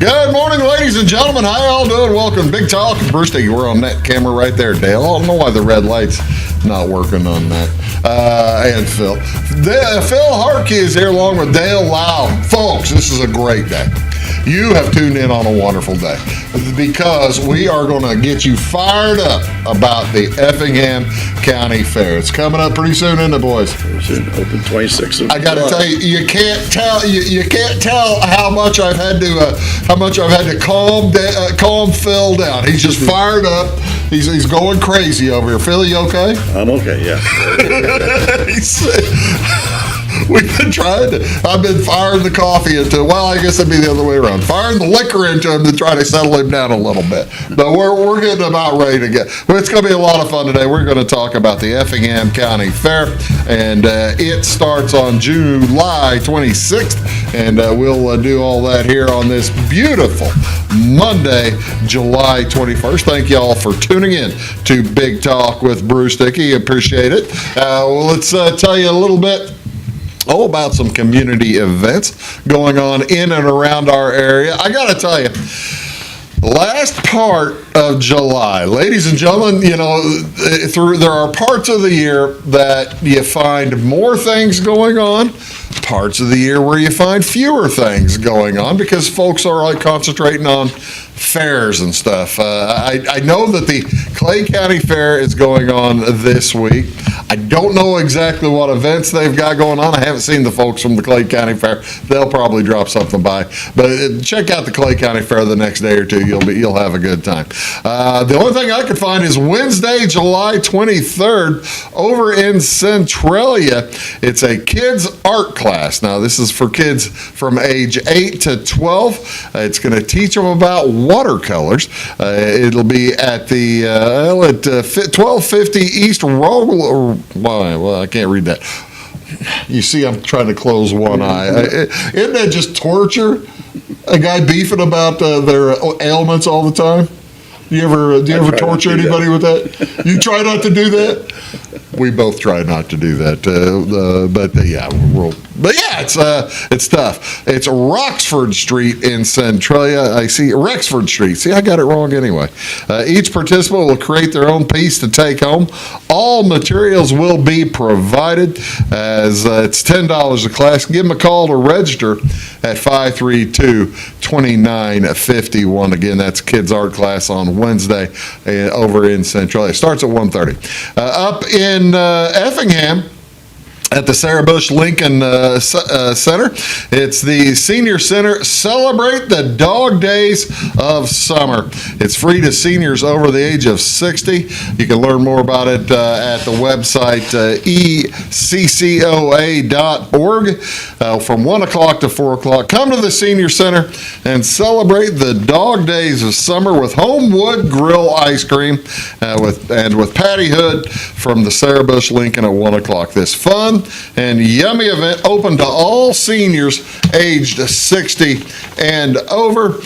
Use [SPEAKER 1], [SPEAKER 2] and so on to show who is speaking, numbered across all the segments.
[SPEAKER 1] Good morning, ladies and gentlemen. How y'all doing? Welcome to Big Talk. Bruce Dickey, we're on that camera right there, Dale. I don't know why the red light's not working on that. And Phil. Phil Hartke is here along with Dale Laue. Folks, this is a great day. You have tuned in on a wonderful day because we are going to get you fired up about the Effingham County Fair. It's coming up pretty soon, isn't it, boys?
[SPEAKER 2] Soon, open 26th of
[SPEAKER 1] I got to tell you, you can't tell how much I've had to calm Phil down. He's just fired up. He's going crazy over here. Phil, you okay?
[SPEAKER 2] I'm okay, yeah.
[SPEAKER 1] I've been firing the coffee into, well, I guess it'd be the other way around. Firing the liquor into him to try to settle him down a little bit. But we're getting about ready to get. Well, it's going to be a lot of fun today. We're going to talk about the Effingham County Fair, and it starts on July 26th, and we'll do all that here on this beautiful Monday, July 21st. Thank you all for tuning in to Big Talk with Bruce Dickey. Appreciate it. Let's tell you a little bit about some community events going on in and around our area. I got to tell you, last part of July, ladies and gentlemen, there are parts of the year that you find more things going on, parts of the year where you find fewer things going on because folks are like concentrating on fairs and stuff. I know that the Clay County Fair is going on this week. I don't know exactly what events they've got going on. I haven't seen the folks from the Clay County Fair. They'll probably drop something by. But check out the Clay County Fair the next day or two. You'll have a good time. The only thing I could find is Wednesday, July 23rd, over in Centralia. It's a kids art class. Now, this is for kids from age 8 to 12. It's going to teach them about watercolors. It'll be at the at 1250 East Roll. Well, I can't read that. You see, I'm trying to close one eye. Isn't that just torture? A guy beefing about their ailments all the time. Do you ever torture anybody with that? You try not to do that. We both try not to do that. It's tough. It's Roxford Street in Centralia. I see Rexford Street. See, I got it wrong anyway. Each participant will create their own piece to take home. All materials will be provided as it's $10 a class. Give them a call to register at 532-2951. Again, that's kids art class on Wednesday over in Centralia. It starts at 1:30. Up in Effingham, at the Sarah Bush Lincoln Center. It's the Senior Center. Celebrate the dog days of summer. It's free to seniors over the age of 60. You can learn more about it at the website eccoa.org from 1 o'clock to 4 o'clock. Come to the Senior Center and celebrate the dog days of summer with Homewood Grill ice cream with Patty Hood from the Sarah Bush Lincoln at 1 o'clock. This fun and yummy event open to all seniors aged 60 and over.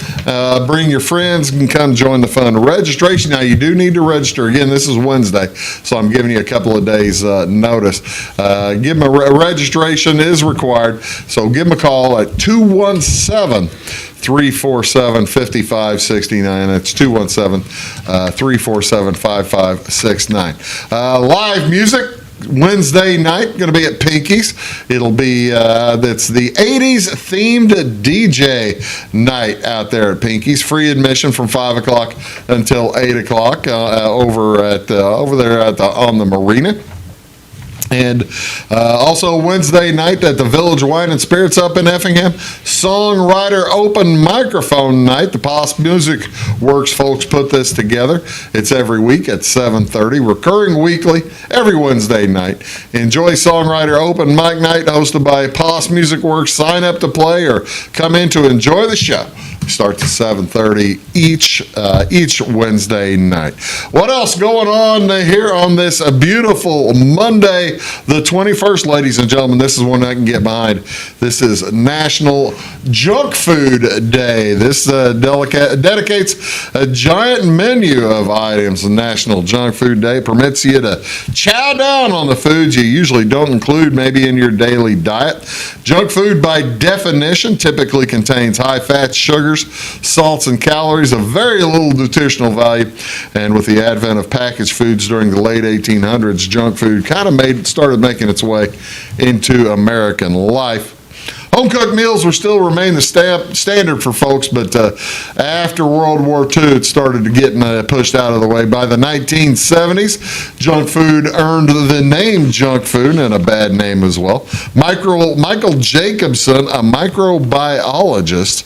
[SPEAKER 1] Bring your friends and come join the fun. Registration, now you do need to register. Again, this is Wednesday, so I'm giving you a couple of days notice. Give them registration is required, so give them a call at 217-347-5569. That's 217-347-5569. Live music Wednesday night, going to be at Pinky's. It'll be, that's the 80s themed DJ night out there at Pinky's. Free admission from 5 o'clock until 8 o'clock over there on the marina. And also Wednesday night at the Village Wine and Spirits up in Effingham, Songwriter Open Microphone Night. The Poss Music Works folks put this together. It's every week at 7:30, recurring weekly, every Wednesday night. Enjoy Songwriter Open Mic Night hosted by Poss Music Works. Sign up to play or come in to enjoy the show. Starts at 7:30 each Wednesday night. What else going on here on this beautiful Monday, the 21st, ladies and gentlemen? This is one I can get behind. This is National Junk Food Day. This dedicates a giant menu of items. National Junk Food Day permits you to chow down on the foods you usually don't include maybe in your daily diet. Junk food, by definition, typically contains high fat, sugar, sugars, salts, and calories of very little nutritional value. And with the advent of packaged foods during the late 1800s, junk food kind of started making its way into American life. Home-cooked meals will still remain the standard for folks, but after World War II, it started getting pushed out of the way. By the 1970s, junk food earned the name junk food, and a bad name as well. Michael Jacobson, a microbiologist,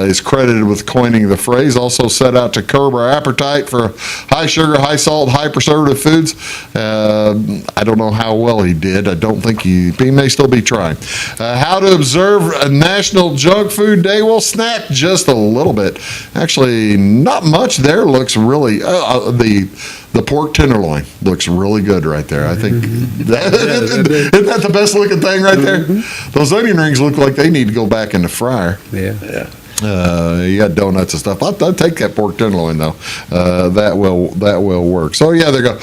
[SPEAKER 1] is credited with coining the phrase, also set out to curb our appetite for high sugar, high salt, high preservative foods. I don't know how well he did. I don't think he may still be trying. How to observe a National Junk Food Day? Well, snack just a little bit. Actually, not much there. Looks really, the pork tenderloin looks really good right there. I think, isn't that the best looking thing right there? Those onion rings look like they need to go back in the fryer.
[SPEAKER 2] Yeah.
[SPEAKER 1] You got donuts and stuff. I'll take that pork tenderloin though. That will work. So yeah, there you go.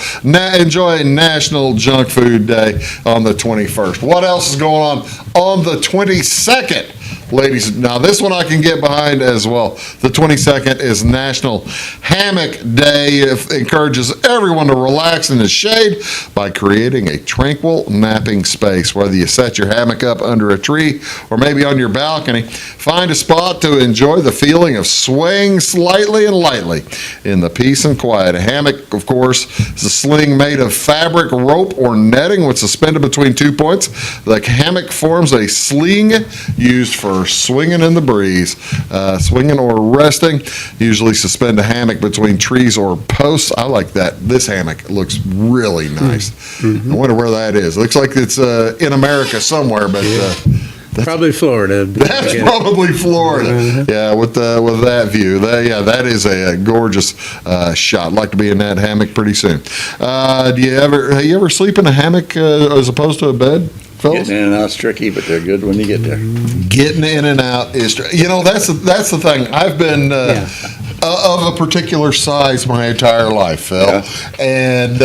[SPEAKER 1] Enjoy National Junk Food Day on the 21st. What else is going on the 22nd? Ladies, now this one I can get behind as well. The 22nd is National Hammock Day. It encourages everyone to relax in the shade by creating a tranquil napping space. Whether you set your hammock up under a tree or maybe on your balcony, find a spot to enjoy the feeling of swaying slightly and lightly in the peace and quiet. A hammock, of course, is a sling made of fabric, rope, or netting with suspended between 2 points. The hammock forms a sling used for swinging in the breeze, swinging or resting. Usually suspend a hammock between trees or posts. I like that. This hammock looks really nice. Mm-hmm. I wonder where that is. It looks like it's in America somewhere, but
[SPEAKER 3] probably Florida.
[SPEAKER 1] That's probably Florida. Yeah, with that view. That is a gorgeous shot. I'd like to be in that hammock pretty soon. Have you ever sleep in a hammock as opposed to a bed? Fellas?
[SPEAKER 2] Getting in and out's tricky, but they're good when you get there.
[SPEAKER 1] Getting in and out is, that's the thing. I've been of a particular size my entire life, Phil, and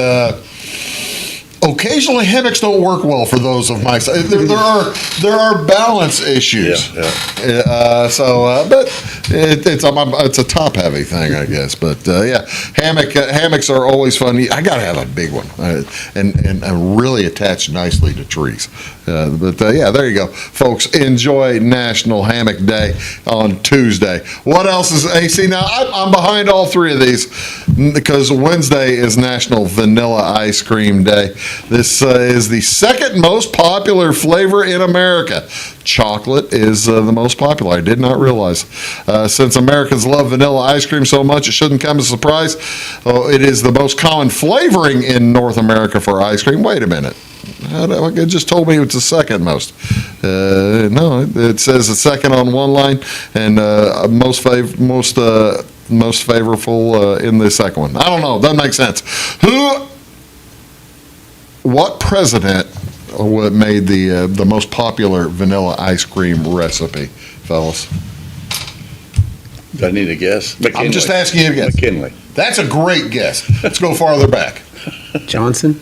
[SPEAKER 1] occasionally hammocks don't work well for those of my size. There are balance issues. But it's a top heavy thing, I guess. But hammocks are always fun. I gotta have a big one and really attached nicely to trees. There you go, folks. Enjoy National Hammock Day on Tuesday. What else is AC? Now I'm behind all three of these because Wednesday is National Vanilla Ice Cream Day. This is the second most popular flavor in America. Chocolate is the most popular. I did not realize. Since Americans love vanilla ice cream so much, it shouldn't come as a surprise. It is the most common flavoring in North America for ice cream. Wait a minute. It just told me it's the second most. No, it says the second on one line and most favorable in the second one. I don't know. Doesn't make sense. What president made the most popular vanilla ice cream recipe, fellas?
[SPEAKER 2] Do I need a guess? McKinley.
[SPEAKER 1] I'm just asking you a guess.
[SPEAKER 2] McKinley.
[SPEAKER 1] That's a great guess. Let's go farther back.
[SPEAKER 3] Johnson?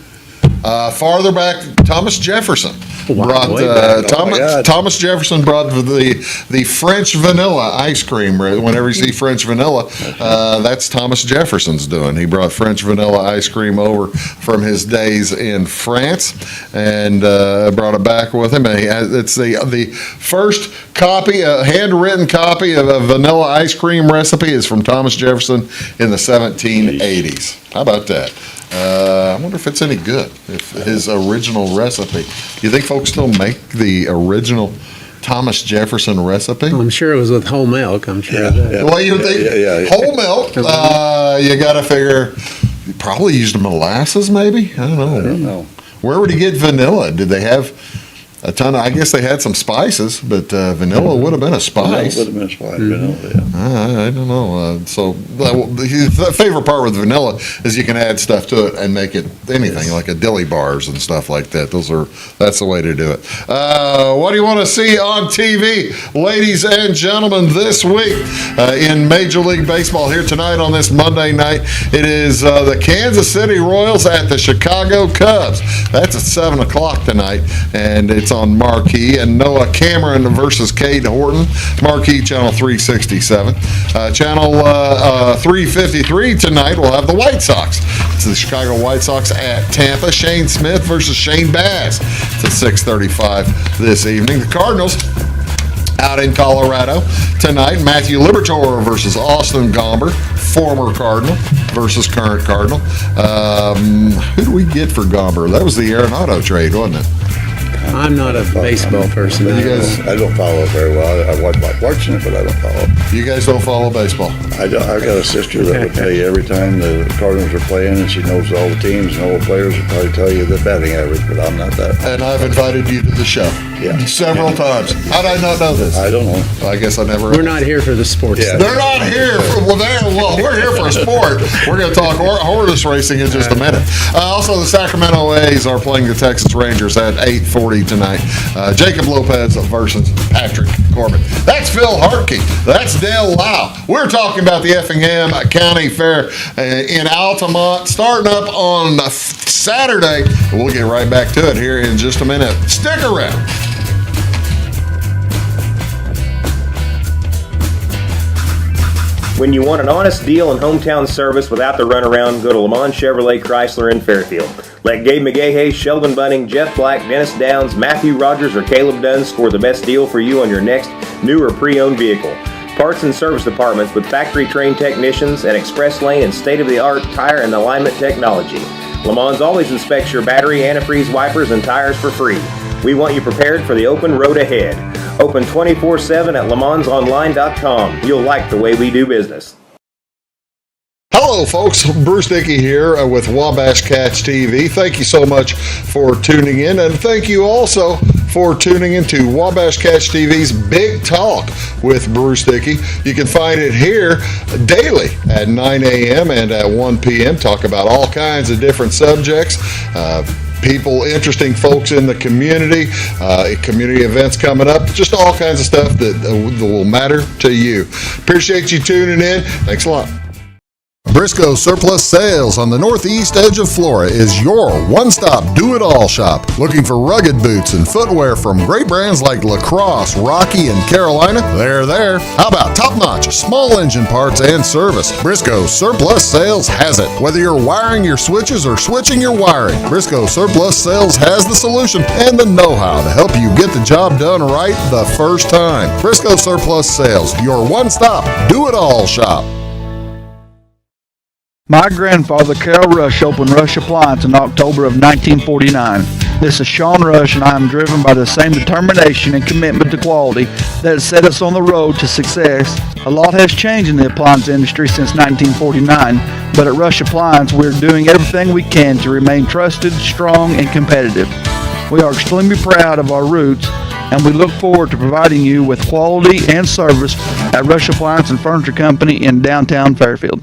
[SPEAKER 1] Farther back, Thomas Jefferson. Thomas Jefferson brought the French vanilla ice cream. Whenever you see French vanilla, that's Thomas Jefferson's doing. He brought French vanilla ice cream over from his days in France and brought it back with him. And it's the first copy, a handwritten copy of a vanilla ice cream recipe is from Thomas Jefferson in the 1780s. How about that? I wonder if it's any good, if his original recipe. Do you think folks still make the original Thomas Jefferson recipe?
[SPEAKER 3] I'm sure it was with whole milk. I'm sure.
[SPEAKER 1] Well, you think whole milk, you got to figure, you probably used molasses maybe? I don't know. Where would he get vanilla? Did they have a ton of, I guess they had some spices, but vanilla would have been a spice.
[SPEAKER 2] Would have been a spice, vanilla,
[SPEAKER 1] I don't know. So the favorite part with vanilla is you can add stuff to it and make it anything, like a dilly bars and stuff like that. That's the way to do it. What do you want to see on TV, ladies and gentlemen, this week in Major League Baseball here tonight on this Monday night? It is the Kansas City Royals at the Chicago Cubs. That's at 7 o'clock tonight, and it's on Marquee, and Noah Cameron versus Cade Horton, Marquee Channel 367. Channel 353 tonight will have the White Sox. It's the Chicago White Sox at Tampa. Shane Smith versus Shane Bass. It's at 6:35 this evening. The Cardinals out in Colorado tonight. Matthew Liberatore versus Austin Gomber, former Cardinal versus current Cardinal. Who do we get for Gomber? That was the Arenado trade, wasn't it?
[SPEAKER 3] I'm not a baseball person.
[SPEAKER 1] You guys,
[SPEAKER 2] I don't follow it very well. I like watching it, but I don't follow it.
[SPEAKER 1] you guys don't follow baseball.
[SPEAKER 2] I got a sister that would tell you every time the Cardinals are playing, and she knows all the teams and all the players, would probably tell you the batting average, but I'm not that.
[SPEAKER 1] And I've invited you to the show.
[SPEAKER 2] Yeah.
[SPEAKER 1] Several times. How did I not know this?
[SPEAKER 2] I don't know.
[SPEAKER 1] I guess I never.
[SPEAKER 3] We're not here for the sports.
[SPEAKER 2] Yeah.
[SPEAKER 1] They're not here. We're here for a sport. We're going to talk horse racing in just a minute. Also, the Sacramento A's are playing the Texas Rangers at 8:40 tonight. Jacob Lopez versus Patrick Corbin. That's Phil Hartke. That's Dale Laue. We're talking about the Effingham County Fair in Altamont, starting up on Saturday. We'll get right back to it here in just a minute. Stick around.
[SPEAKER 4] When you want an honest deal and hometown service without the runaround, go to Lamont Chevrolet Chrysler in Fairfield. Let Gabe McGahey, Sheldon Bunning, Jeff Black, Dennis Downs, Matthew Rogers, or Caleb Dunn score the best deal for you on your next new or pre-owned vehicle. Parts and service departments with factory-trained technicians and express lane and state-of-the-art tire and alignment technology. Lamont always inspects your battery, antifreeze, wipers, and tires for free. We want you prepared for the open road ahead. Open 24/7 at LeMansOnline.com. You'll like the way we do business.
[SPEAKER 1] Hello, folks. Bruce Dickey here with Wabash Cats TV. Thank you so much for tuning in, and thank you also for tuning into Wabash Cats TV's Big Talk with Bruce Dickey. You can find it here daily at 9 a.m. and at 1 p.m. Talk about all kinds of different subjects. People, interesting folks in the community, community events coming up, just all kinds of stuff that will matter to you. Appreciate you tuning in. Thanks a lot. Briscoe Surplus Sales on the northeast edge of Flora is your one-stop do-it-all shop. Looking for rugged boots and footwear from great brands like Lacrosse, Rocky, and Carolina? They're there. How about top-notch small engine parts and service? Briscoe Surplus Sales has it. Whether you're wiring your switches or switching your wiring, Briscoe Surplus Sales has the solution and the know-how to help you get the job done right the first time. Briscoe Surplus Sales, your one-stop do-it-all shop.
[SPEAKER 5] My grandfather, Carol Rush, opened Rush Appliance in October of 1949. This is Sean Rush, and I am driven by the same determination and commitment to quality that has set us on the road to success. A lot has changed in the appliance industry since 1949, but at Rush Appliance, we're doing everything we can to remain trusted, strong, and competitive. We are extremely proud of our roots, and we look forward to providing you with quality and service at Rush Appliance and Furniture Company in downtown Fairfield.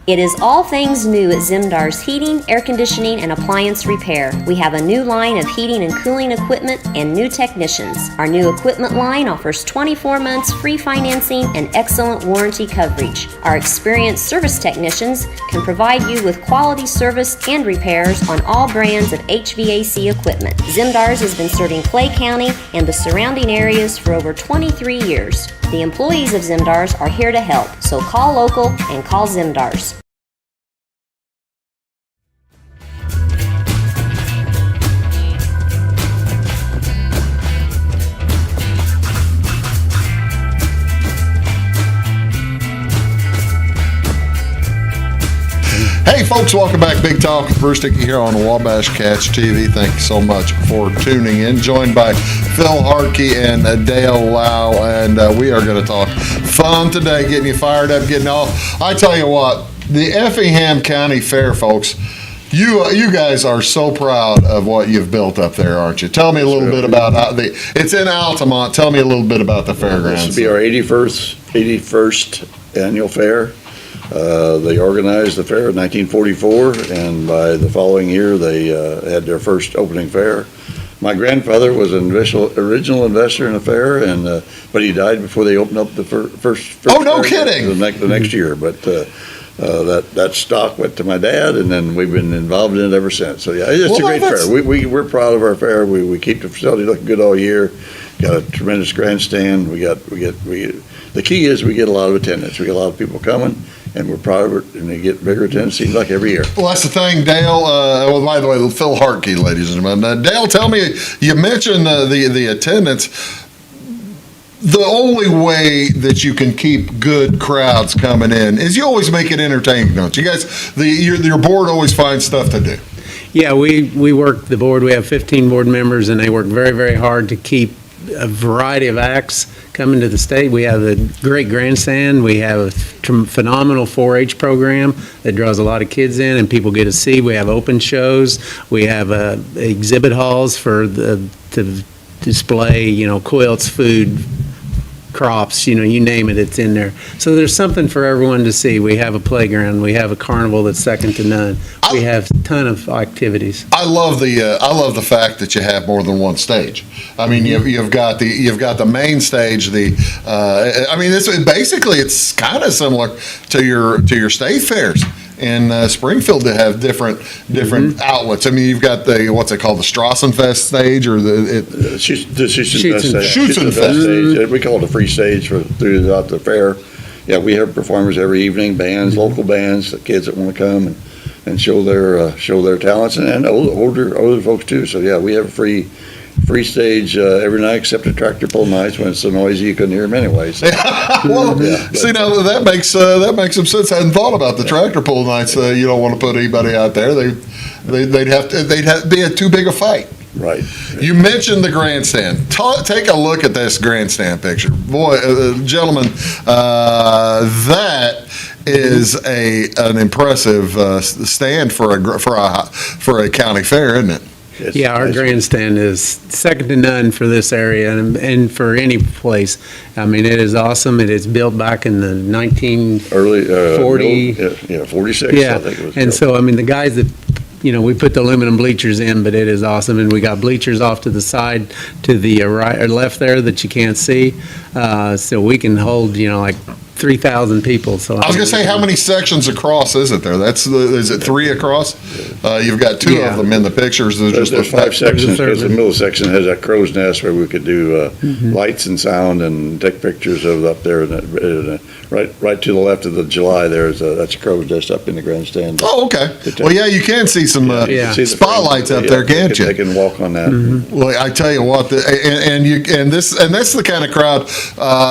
[SPEAKER 6] It is all things new at Zimdar's Heating, Air Conditioning, and Appliance Repair. We have a new line of heating and cooling equipment and new technicians. Our new equipment line offers 24 months free financing and excellent warranty coverage. Our experienced service technicians can provide you with quality service and repairs on all brands of HVAC equipment. Zimdar's has been serving Clay County and the surrounding areas for over 23 years. The employees of Zimdar's are here to help, so call local and call Zimdar's.
[SPEAKER 1] Hey folks, welcome back. Big Talk with Bruce Dickey here on Wabash Cats TV. Thank you so much for tuning in. Joined by Phil Hartke and Dale Laue, and we are going to talk fun today, getting you fired up, getting off. I tell you what, the Effingham County Fair, folks, you guys are so proud of what you've built up there, aren't you? Tell me a little bit about it's in Altamont. Tell me a little bit about the fairgrounds.
[SPEAKER 2] This will be our 81st annual fair. They organized the fair in 1944, and by the following year, they had their first opening fair. My grandfather was an original investor in the fair, and but he died before they opened up the first
[SPEAKER 1] Oh, no
[SPEAKER 2] fair
[SPEAKER 1] kidding!
[SPEAKER 2] The next year, but that stock went to my dad, and then we've been involved in it ever since. So yeah, it's
[SPEAKER 1] Well,
[SPEAKER 2] a great
[SPEAKER 1] that's-
[SPEAKER 2] fair. We're proud of our fair. We keep the facility looking good all year. Got a tremendous grandstand. The key is we get a lot of attendance. We get a lot of people coming, and we're proud of it. And they get bigger attendance, seems like every year.
[SPEAKER 1] Well, that's the thing, Dale. Well, by the way, Phil Hartke, ladies and gentlemen. Dale, tell me, you mentioned the attendance. The only way that you can keep good crowds coming in is you always make it entertaining, don't you guys? Your board always finds stuff to do.
[SPEAKER 3] Yeah, we work the board. We have 15 board members, and they work very, very hard to keep a variety of acts coming to the state. We have a great grandstand. We have a phenomenal 4-H program that draws a lot of kids in, and people get to see. We have open shows. We have exhibit halls to display, quilts, food, crops, you name it, it's in there. So there's something for everyone to see. We have a playground. We have a carnival that's second to none. We have a ton of activities.
[SPEAKER 1] I love the fact that you have more than one stage. I mean, you've got the main stage. It's kind of similar to your state fairs in Springfield to have different outlets. I mean, you've got what's it called, the Strassenfest stage, or the
[SPEAKER 2] Schützenfest stage. We call it a free stage throughout the fair. Yeah, we have performers every evening, bands, local bands, the kids that want to come and show their talents, and older folks too. So yeah, we have a free stage every night except the tractor pull nights when it's so noisy you couldn't hear them anyways.
[SPEAKER 1] Now that makes some sense. I hadn't thought about the tractor pull nights. You don't want to put anybody out there. They'd have to be too big a fight.
[SPEAKER 2] Right.
[SPEAKER 1] You mentioned the grandstand. Take a look at this grandstand picture, boy, gentlemen. That is an impressive stand for a county fair, isn't it?
[SPEAKER 3] Yeah, our grandstand is second to none for this area and for any place. I mean, it is awesome. It is built back in the 1940.
[SPEAKER 2] 46.
[SPEAKER 3] Yeah,
[SPEAKER 2] I think it was
[SPEAKER 3] and
[SPEAKER 2] built.
[SPEAKER 3] so, I mean, the guys that, we put the aluminum bleachers in, but it is awesome. And we got bleachers off to the side, to the right or left there that you can't see. So we can hold, like 3,000 people. So
[SPEAKER 1] I was going to say, how many sections across is it there? Is it 3 across? You've got 2 of them in the pictures.
[SPEAKER 2] There's 5 sections, because the middle section has that crow's nest where we could do lights and sound and take pictures of up there. And right to the left of the July, that's a crow's nest up in the grandstand.
[SPEAKER 1] Oh, okay. Well, yeah, you can see some spotlights up there, can't you?
[SPEAKER 2] They can walk on that.
[SPEAKER 1] Well, I tell you what, and that's the kind of crowd.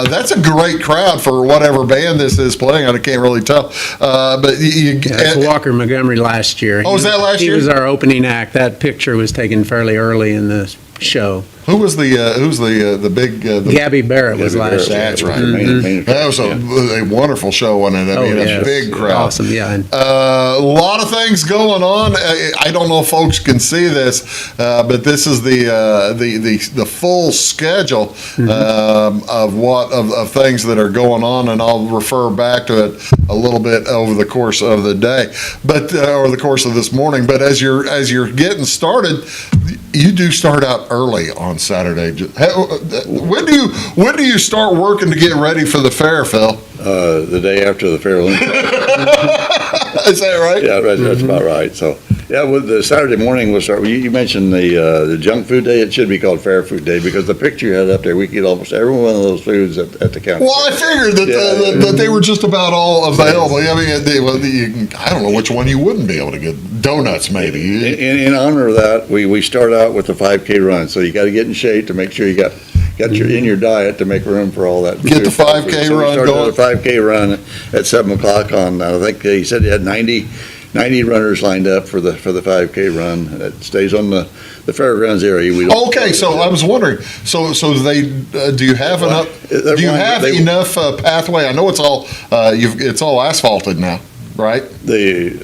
[SPEAKER 1] That's a great crowd for whatever band this is playing. I can't really tell, but
[SPEAKER 3] That's Walker Montgomery last year.
[SPEAKER 1] Oh, was that last year?
[SPEAKER 3] He was our opening act. That picture was taken fairly early in the show.
[SPEAKER 1] Who's the big?
[SPEAKER 3] Gabby Barrett was last year.
[SPEAKER 1] That's right.
[SPEAKER 2] That
[SPEAKER 1] was a wonderful show on it. I mean, a big crowd.
[SPEAKER 3] Awesome, yeah.
[SPEAKER 1] A lot of things going on. I don't know if folks can see this, but this is the full schedule of things that are going on, and I'll refer back to it a little bit over the course of the day, or the course of this morning. But as you're getting started, you do start out early on Saturday. When do you start working to get ready for the fair, Phil?
[SPEAKER 2] The day after the fair.
[SPEAKER 1] Is that right?
[SPEAKER 2] Yeah, that's about right. So, yeah, with the Saturday morning, we'll start. You mentioned the junk food day. It should be called Fair Food Day, because the picture you had up there, we could almost every one of those foods at the county.
[SPEAKER 1] Well, I figured that they were just about all available. I mean, I don't know which one you wouldn't be able to get. Donuts, maybe.
[SPEAKER 2] In honor of that, we start out with the 5K run. So you got to get in shape to make sure you got in your diet to make room for all that.
[SPEAKER 1] Get the 5K run going.
[SPEAKER 2] The 5K run at 7:00 on. I think he said he had 90 runners lined up for the 5K run. It stays on the fairgrounds area.
[SPEAKER 1] Okay, so I was wondering. So they do you have enough? Do you have enough pathway? I know it's all asphalted now, right?
[SPEAKER 2] They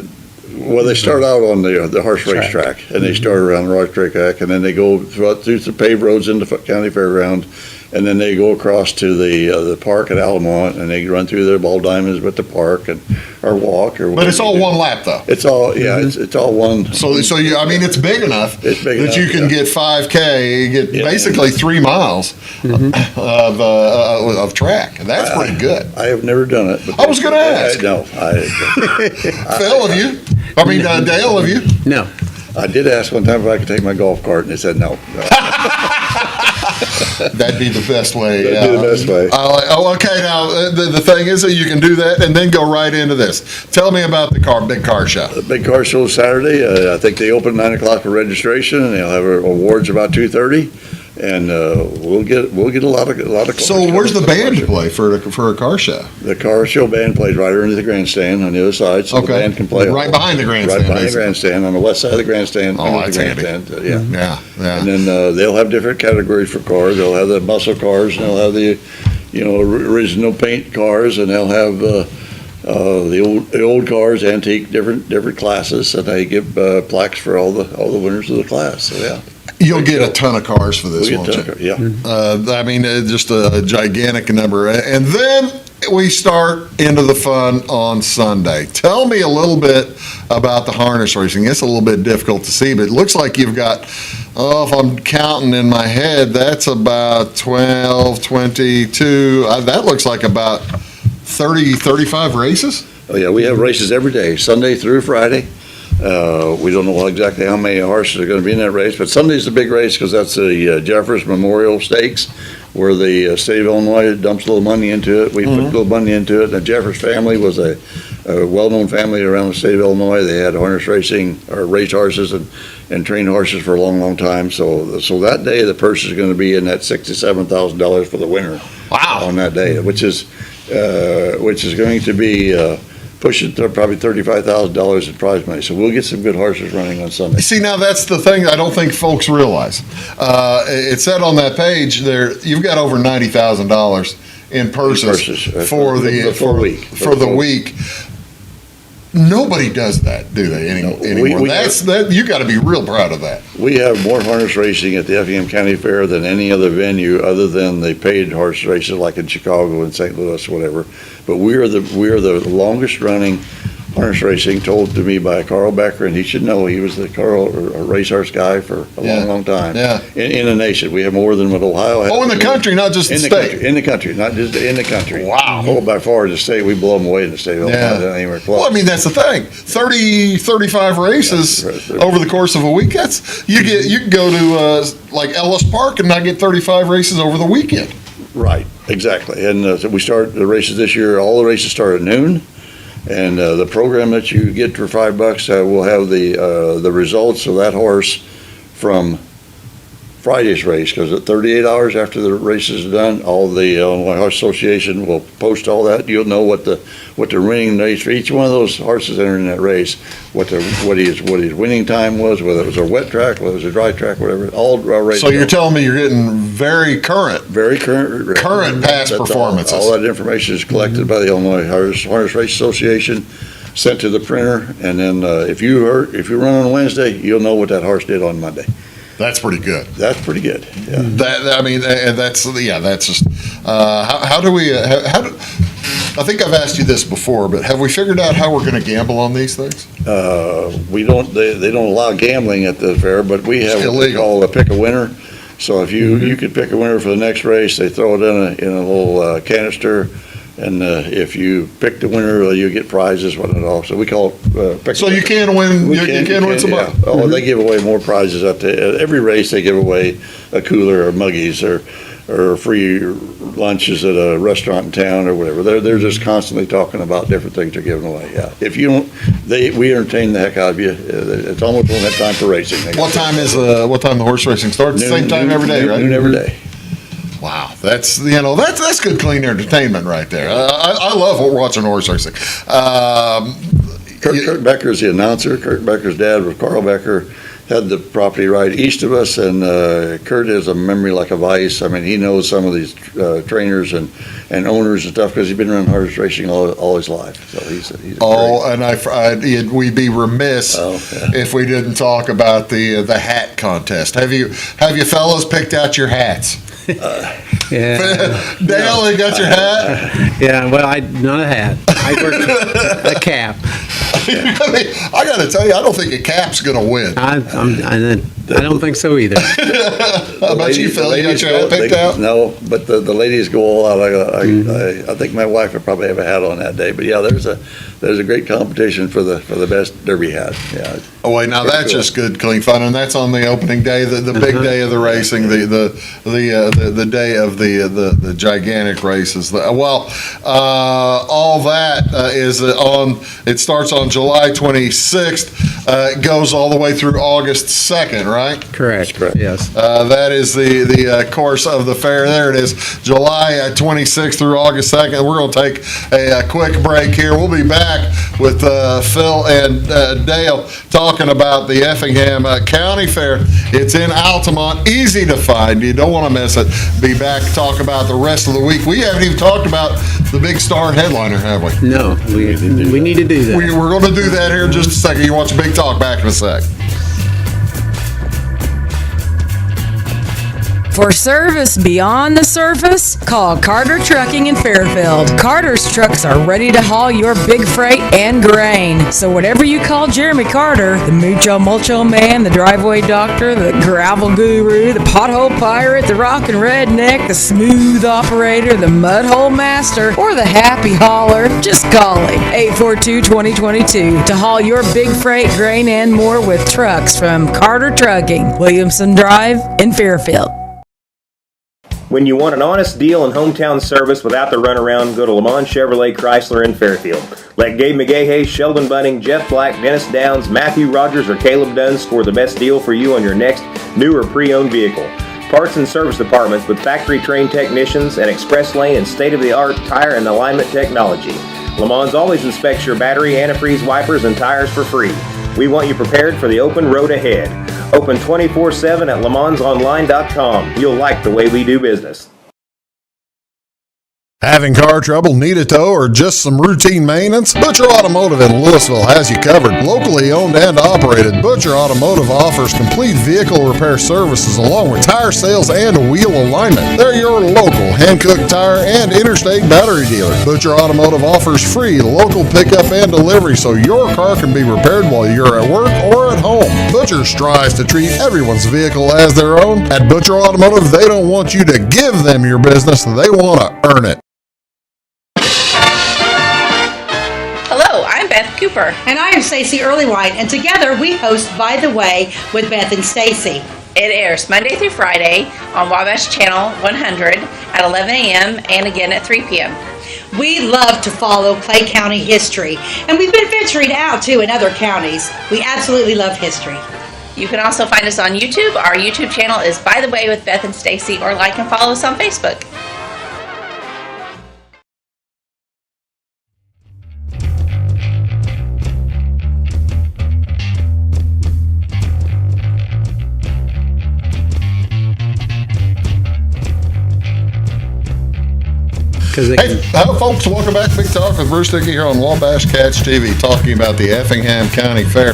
[SPEAKER 2] start out on the horse racetrack, and they start around the horse racetrack, and then they go through the paved roads into County Fairground, And then they go across to the park at Altamont, and they run through their ball diamonds with the park or walk or.
[SPEAKER 1] But it's all one lap though.
[SPEAKER 2] It's all it's all one.
[SPEAKER 1] So I mean, it's big enough
[SPEAKER 2] It's big
[SPEAKER 1] that
[SPEAKER 2] enough,
[SPEAKER 1] you can
[SPEAKER 2] yeah.
[SPEAKER 1] get 5K, you get
[SPEAKER 2] Yeah.
[SPEAKER 1] basically 3 miles of track. And that's pretty good.
[SPEAKER 2] I have never done it. But
[SPEAKER 1] I was gonna ask.
[SPEAKER 2] No,
[SPEAKER 1] Phil, have you? I mean, Dale, have you?
[SPEAKER 3] No.
[SPEAKER 2] I did ask one time if I could take my golf cart, and they said no.
[SPEAKER 1] That'd be the best way.
[SPEAKER 2] That'd be the best way.
[SPEAKER 1] Okay, now, the thing is that you can do that and then go right into this. Tell me about the big car show.
[SPEAKER 2] The big car show Saturday. I think they open 9 o'clock for registration, and they'll have awards about 2:30, and we'll get a lot of cars.
[SPEAKER 1] So where's the
[SPEAKER 2] coming to
[SPEAKER 1] band
[SPEAKER 2] car show.
[SPEAKER 1] play for a car show?
[SPEAKER 2] The car show band plays right underneath the grandstand on the other side, so the
[SPEAKER 1] Okay.
[SPEAKER 2] band can play
[SPEAKER 1] Right behind the grandstand,
[SPEAKER 2] Right behind
[SPEAKER 1] basically.
[SPEAKER 2] the grandstand on the west side of the grandstand.
[SPEAKER 1] Oh,
[SPEAKER 2] under
[SPEAKER 1] that's
[SPEAKER 2] the
[SPEAKER 1] handy.
[SPEAKER 2] grandstand. Yeah.
[SPEAKER 1] Yeah.
[SPEAKER 2] And then they'll have different categories for cars. They'll have the muscle cars, and they'll have the, original paint cars, and they'll have the old cars, antique, different classes, and they give plaques for all the winners of the class. So yeah,
[SPEAKER 1] You'll get a ton of cars for this,
[SPEAKER 2] we'll
[SPEAKER 1] won't
[SPEAKER 2] get
[SPEAKER 1] you?
[SPEAKER 2] yeah.
[SPEAKER 1] I mean, just a gigantic number. And then we start into the fun on Sunday. Tell me a little bit about the harness racing. It's a little bit difficult to see, but it looks like you've got, if I'm counting in my head, that's about 12, 22. That looks like about 30, 35 races?
[SPEAKER 2] Oh yeah, we have races every day, Sunday through Friday. We don't know exactly how many horses are going to be in that race, but Sunday's the big race because that's the Jeffers Memorial Stakes, where the state of Illinois dumps a little money into it. We put a little money into it. The Jeffers family was a well-known family around the state of Illinois. They had harness racing or race horses and trained horses for a long, long time. So that day the purse is going to be in that $67,000 for the winner.
[SPEAKER 1] Wow.
[SPEAKER 2] On that day, which is going to be pushing probably $35,000 in prize money. So we'll get some good horses running on Sunday.
[SPEAKER 1] See, now that's the thing I don't think folks realize. It said on that page there, you've got over $90,000 in purses for the
[SPEAKER 2] full week.
[SPEAKER 1] For the week. Nobody does that, do they, anymore? You got to be real proud of that.
[SPEAKER 2] We have more harness racing at the Effingham County Fair than any other venue other than the paid horse races like in Chicago and St. Louis, whatever. But we are the longest running harness racing, told to me by Carl Becker, and he should know. He was the racehorse guy for a long time.
[SPEAKER 1] Yeah.
[SPEAKER 2] In the nation, we have more than what Ohio has.
[SPEAKER 1] Oh, in the country, not just the state.
[SPEAKER 2] In the country, not just in the country.
[SPEAKER 1] Wow.
[SPEAKER 2] Oh, by far, the state, we blow them away in the state of Ohio.
[SPEAKER 1] Yeah.
[SPEAKER 2] Anywhere close.
[SPEAKER 1] Well, I mean, that's the thing. 30, 35 races
[SPEAKER 2] Right.
[SPEAKER 1] over the course of a week. You can go to like Ellis Park and not get 35 races over the weekend.
[SPEAKER 2] Right, exactly. And so we start the races this year. All the races start at noon. And the program that you get for $5 will have the results of that horse from Friday's race, because at 38 hours after the race is done, all the Illinois Horse Association will post all that. You'll know what the winning race for each one of those horses entering that race, what his winning time was, whether it was a wet track, whether it was a dry track, whatever. All races.
[SPEAKER 1] So you're telling me you're getting very current past performances.
[SPEAKER 2] All that information is collected by the Illinois Harness Race Association, sent to the printer, and then if you run on Wednesday, you'll know what that horse did on Monday.
[SPEAKER 1] That's pretty good.
[SPEAKER 2] That's pretty good. Yeah.
[SPEAKER 1] That's just how do we? I think I've asked you this before, but have we figured out how we're going to gamble on these things?
[SPEAKER 2] We don't. They don't allow gambling at the fair, but we have what they call a pick a winner. So if you could pick a winner for the next race, they throw it in a little canister. And if you pick the winner, you get prizes. So we call it pick.
[SPEAKER 1] So you can win. You can win some money.
[SPEAKER 2] Yeah. Oh, they give away more prizes at every race. They give away a cooler or muggies or free lunches at a restaurant in town or whatever. They're just constantly talking about different things they're giving away. Yeah. If you don't, we entertain the heck out of you. It's almost won't have time for racing.
[SPEAKER 1] What time the horse racing starts? Same time every day, right?
[SPEAKER 2] Noon every day.
[SPEAKER 1] Wow, that's good clean entertainment right there. I love watching horse racing.
[SPEAKER 2] Kurt Becker's the announcer. Kurt Becker's dad was Carl Becker. Had the property right east of us, and Kurt has a memory like a vice. I mean, he knows some of these trainers and owners and stuff because he's been around horse racing all his life. So he's
[SPEAKER 1] and we'd be remiss if we didn't talk about the hat contest. Have you fellas picked out your hats?
[SPEAKER 3] Yeah.
[SPEAKER 1] Dale, you got your hat?
[SPEAKER 3] Yeah, well, not a hat. I wear a cap.
[SPEAKER 1] I got to tell you, I don't think a cap's going to win.
[SPEAKER 3] I don't think so either.
[SPEAKER 1] How about you, Phil? You got your hat picked out?
[SPEAKER 2] No, but the ladies go all out. I think my wife would probably have a hat on that day. But yeah, there's a great competition for the best derby hat. Yeah.
[SPEAKER 1] Oh wait, now that's just good, clean fun, and that's on the opening day, the big day of the racing, the day of the gigantic races. All that is on. It starts on July 26th. It goes all the way through August 2nd, right?
[SPEAKER 3] Correct. Yes.
[SPEAKER 1] That is the course of the fair. There it is, July 26th through August 2nd. We're going to take a quick break here. We'll be back with Phil and Dale talking about the Effingham County Fair. It's in Altamont, easy to find. You don't want to miss it. Be back to talk about the rest of the week. We haven't even talked about the big star headliner, have we?
[SPEAKER 3] No, we need to do that.
[SPEAKER 1] We're going to do that here in just a second. You watch Big Talk, back in a sec.
[SPEAKER 7] For service beyond the surface, call Carter Trucking in Fairfield. Carter's trucks are ready to haul your big freight and grain. So whatever you call Jeremy Carter, the Mucho Mulcho Man, the driveway doctor, the gravel guru, the pothole pirate, the rockin' redneck, the smooth operator, the mudhole master, or the happy hauler, just call him. 842-2022 to haul your big freight, grain, and more with trucks from Carter Trucking, Williamson Drive in Fairfield.
[SPEAKER 4] When you want an honest deal and hometown service without the runaround, go to Lamont Chevrolet Chrysler in Fairfield. Let Gabe McGahey, Sheldon Bunning, Jeff Black, Dennis Downs, Matthew Rogers, or Caleb Dunn score the best deal for you on your next new or pre-owned vehicle. Parts and service departments with factory-trained technicians and express lane and state-of-the-art tire and alignment technology. Lamont always inspects your battery, antifreeze, wipers, and tires for free. We want you prepared for the open road ahead. Open 24/7 at LeMansOnline.com. You'll like the way we do business.
[SPEAKER 1] Having car trouble, need a tow, or just some routine maintenance? Butcher Automotive in Louisville has you covered. Locally owned and operated, Butcher Automotive offers complete vehicle repair services along with tire sales and wheel alignment. They're your local hand-cooked tire and interstate battery dealer. Butcher Automotive offers free local pickup and delivery so your car can be repaired while you're at work or at home. Butcher strives to treat everyone's vehicle as their own. At Butcher Automotive, they don't want you to give them your business, they want to earn it.
[SPEAKER 8] Hello, I'm Beth Cooper.
[SPEAKER 9] And I am Stacey Earlywhite, and together we host By the Way with Beth and Stacey.
[SPEAKER 8] It airs Monday through Friday on Wabash Channel 100 at 11 a.m. and again at 3 p.m.
[SPEAKER 9] We love to follow Clay County history, and we've been venturing out too in other counties. We absolutely love history.
[SPEAKER 8] You can also find us on YouTube. Our YouTube channel is By the Way with Beth and Stacey, or like and follow us on Facebook.
[SPEAKER 1] Hey, folks, welcome back to Big Talk with Bruce Dickey here on Wabash Catch TV, talking about the Effingham County Fair.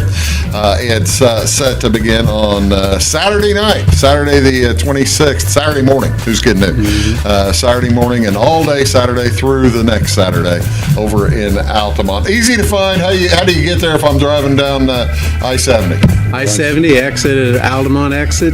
[SPEAKER 1] It's set to begin on Saturday night, Saturday the 26th, Saturday morning. Who's getting it? Saturday morning and all day Saturday through the next Saturday over in Altamont. Easy to find. How do you get there if I'm driving down I-70?
[SPEAKER 3] I-70 exit at Altamont exit,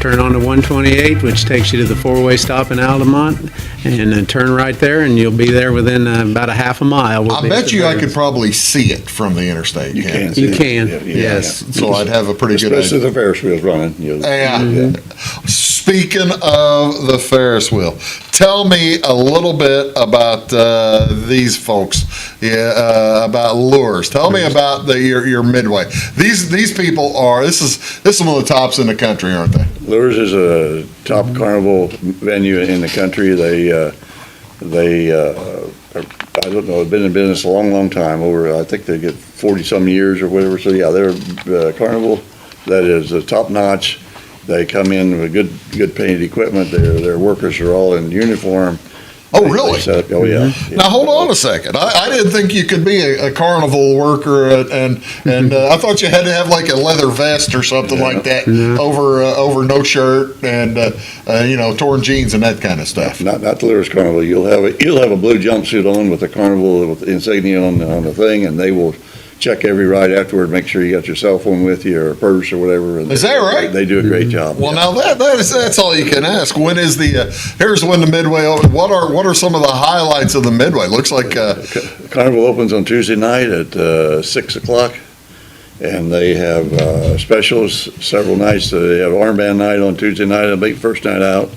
[SPEAKER 3] turn on to 128, which takes you to the four-way stop in Altamont, and then turn right there, and you'll be there within about a half a mile.
[SPEAKER 1] I bet you I could probably see it from the interstate.
[SPEAKER 2] You can.
[SPEAKER 3] You can,
[SPEAKER 2] Yeah.
[SPEAKER 3] yes.
[SPEAKER 1] So I'd have a pretty good idea.
[SPEAKER 2] Especially the Ferris wheel's running.
[SPEAKER 1] Yeah. Speaking of the Ferris wheel, tell me a little bit about these folks, about Lures. Tell me about your Midway. These people are, this is one of the tops in the country, aren't they?
[SPEAKER 2] Lures is a top carnival venue in the country. They I don't know, have been in business a long, long time. I think they get 40-some years or whatever. So yeah, they're a carnival that is top notch. They come in with good painted equipment. Their workers are all in uniform.
[SPEAKER 1] Oh, really?
[SPEAKER 2] Oh, yeah.
[SPEAKER 1] Now, hold on a second. I didn't think you could be a carnival worker, and I thought you had to have like a leather vest or something like that over no shirt and torn jeans and that kind of stuff.
[SPEAKER 2] Not the Lewis Carnival. You'll have a blue jumpsuit on with the carnival with the insignia on the thing, and they will check every ride afterward, make sure you got your cell phone with you or a purse or whatever. And
[SPEAKER 1] is that right?
[SPEAKER 2] They do a great job.
[SPEAKER 1] Well, now that's all you can ask. When is here's when the Midway, what are some of the highlights of the Midway? Looks like
[SPEAKER 2] Carnival opens on Tuesday night at 6 o'clock, and they have specials several nights. They have armband night on Tuesday night. It'll be first night out.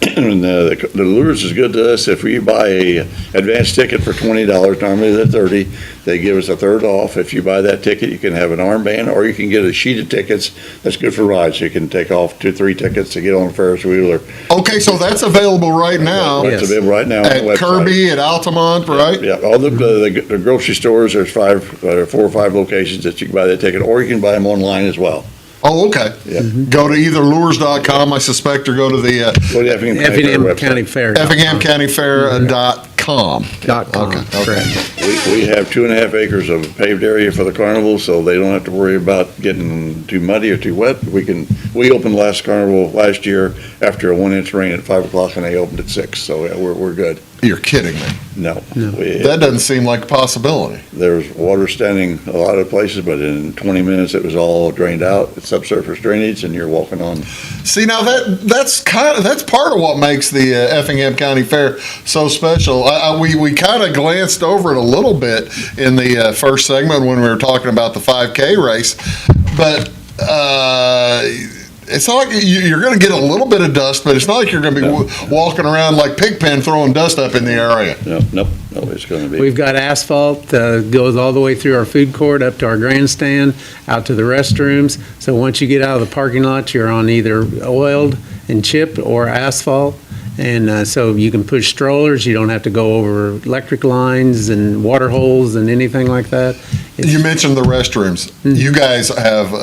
[SPEAKER 2] And the Lures is good to us. If you buy a advance ticket for $20, normally they're $30, they give us a third off. If you buy that ticket, you can have an armband, or you can get a sheet of tickets that's good for rides. So you can take off 2-3 tickets to get on a Ferris wheel.
[SPEAKER 1] Okay, so that's available right now.
[SPEAKER 2] It's available right now on the
[SPEAKER 1] At
[SPEAKER 2] website.
[SPEAKER 1] Kirby, at Altamont, right?
[SPEAKER 2] Yeah, all the grocery stores. There's 4 or 5 locations that you can buy that ticket, or you can buy them online as well.
[SPEAKER 1] Oh, okay.
[SPEAKER 2] Yeah.
[SPEAKER 1] Go to either lures.com, I suspect, or go to the
[SPEAKER 3] Effingham County Fair.
[SPEAKER 1] EffinghamCountyFair.com.
[SPEAKER 3] Okay.
[SPEAKER 2] We have 2.5 acres of paved area for the carnival, so they don't have to worry about getting too muddy or too wet. We opened last carnival last year after a 1-inch rain at 5 o'clock, and they opened at 6. So yeah, we're good.
[SPEAKER 1] You're kidding me.
[SPEAKER 2] No.
[SPEAKER 1] That doesn't seem like a possibility.
[SPEAKER 2] There's water standing a lot of places, but in 20 minutes it was all drained out. It's subsurface drainage, and you're walking on.
[SPEAKER 1] See, now that's part of what makes the Effingham County Fair so special. We kind of glanced over it a little bit in the first segment when we were talking about the 5K race, but it's not like you're going to get a little bit of dust, but it's not like you're going to be walking around like Pigpen throwing dust up in the area.
[SPEAKER 2] Nope, it's going to be.
[SPEAKER 3] We've got asphalt goes all the way through our food court up to our grandstand, out to the restrooms. So once you get out of the parking lot, you're on either oiled and chipped or asphalt. And so you can push strollers. You don't have to go over electric lines and water holes and anything like that.
[SPEAKER 1] You mentioned the restrooms.
[SPEAKER 3] Mm-hmm.
[SPEAKER 1] You guys have,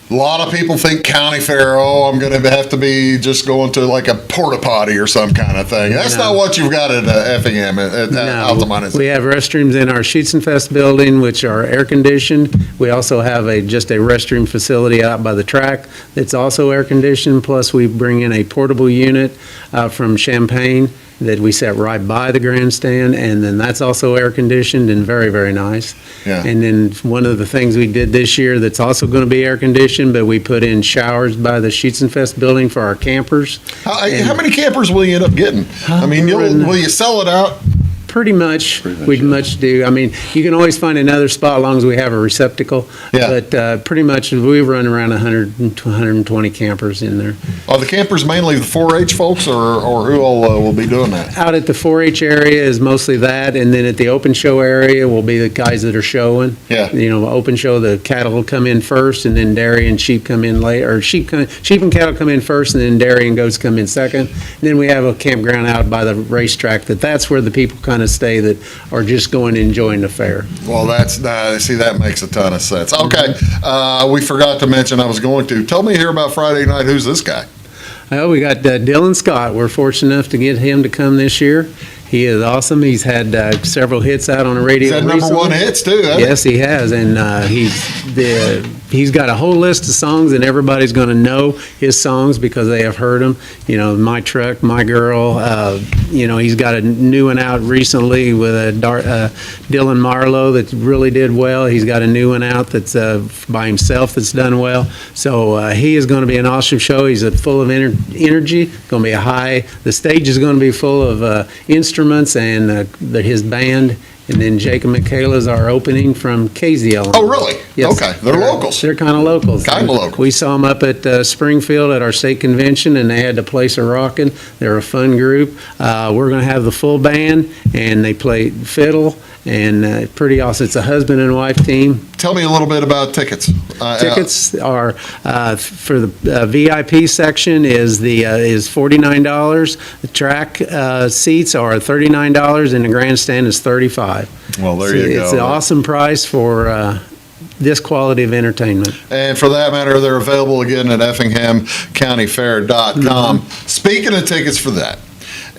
[SPEAKER 1] a lot of people think county fair, I'm going to have to be just going to like a porta potty or some kind of thing. That's not what you've got at Effingham, at Altamont.
[SPEAKER 3] We have restrooms in our Schützenfest building, which are air conditioned. We also have just a restroom facility out by the track that's also air conditioned. Plus, we bring in a portable unit from Champaign that we set right by the grandstand, and then that's also air conditioned and very, very nice.
[SPEAKER 1] Yeah.
[SPEAKER 3] And then one of the things we did this year that's also going to be air conditioned, but we put in showers by the Schützenfest building for our campers.
[SPEAKER 1] How many campers will you end up getting? Will you sell it out?
[SPEAKER 3] Pretty much, we much do. I mean, you can always find another spot as long as we have a receptacle.
[SPEAKER 1] Yeah.
[SPEAKER 3] But pretty much, we run around 100 to 120 campers in there.
[SPEAKER 1] Are the campers mainly the 4-H folks, or who all will be doing that?
[SPEAKER 3] Out at the 4-H area is mostly that, and then at the open show area will be the guys that are showing.
[SPEAKER 1] Yeah.
[SPEAKER 3] Open show, the cattle will come in first, and then dairy and sheep come in later, or sheep and cattle come in first, and then dairy and goats come in second. And then we have a campground out by the racetrack that's where the people kind of stay that are just going and enjoying the fair.
[SPEAKER 1] Well, that makes a ton of sense. Okay, we forgot to mention, I was going to. Tell me here about Friday night. Who's this guy?
[SPEAKER 3] Oh, we got Dylan Scott. We're fortunate enough to get him to come this year. He is awesome. He's had several hits out on the radio.
[SPEAKER 1] He's had number one hits too, hasn't he?
[SPEAKER 3] Yes, he has, and he's got a whole list of songs, and everybody's going to know his songs because they have heard them. My Truck, My Girl. He's got a new one out recently with Dylan Marlowe that really did well. He's got a new one out that's by himself that's done well. So he is going to be an awesome show. He's full of energy. Going to be the stage is going to be full of instruments and his band. And then Jacob Michaela is our opening from KZL.
[SPEAKER 1] Oh, really?
[SPEAKER 3] Yes.
[SPEAKER 1] Okay. They're locals.
[SPEAKER 3] They're kind of locals. We saw them up at Springfield at our state convention, and they had the place a-rocking. They're a fun group. We're going to have the full band, and they play fiddle, and pretty awesome. It's a husband and wife team.
[SPEAKER 1] Tell me a little bit about tickets.
[SPEAKER 3] Tickets are for the VIP section is $49. The track seats are $39, and the grandstand is $35.
[SPEAKER 1] Well, there you go.
[SPEAKER 3] It's an awesome price for this quality of entertainment.
[SPEAKER 1] And for that matter, they're available again at EffinghamCountyFair.com. Speaking of tickets for that,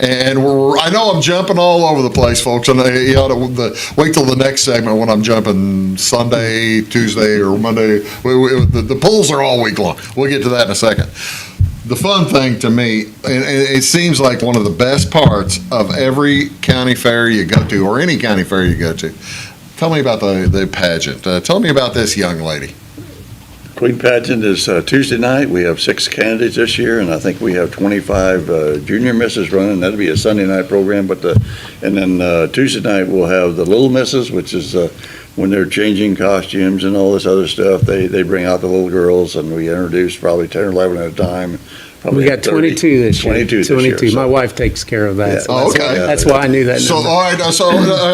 [SPEAKER 1] And I know I'm jumping all over the place, folks, and you ought to wait till the next segment when I'm jumping Sunday, Tuesday, or Monday. The polls are all week long. We'll get to that in a second. The fun thing to me, and it seems like one of the best parts of every county fair you go to, or any county fair you go to, tell me about the pageant. Tell me about this young lady.
[SPEAKER 2] Queen Pageant is Tuesday night. We have 6 candidates this year, and I think we have 25 junior misses running. That'll be a Sunday night program, and then Tuesday night we'll have the little misses, which is when they're changing costumes and all this other stuff. They bring out the little girls, and we introduce probably 10 or 11 at a time.
[SPEAKER 3] We got 22 this year.
[SPEAKER 2] 22 this year.
[SPEAKER 3] 22. My wife takes care of that.
[SPEAKER 2] Yeah.
[SPEAKER 3] So that's
[SPEAKER 1] Okay.
[SPEAKER 3] why- That's why I knew that
[SPEAKER 1] So,
[SPEAKER 3] number.
[SPEAKER 1] all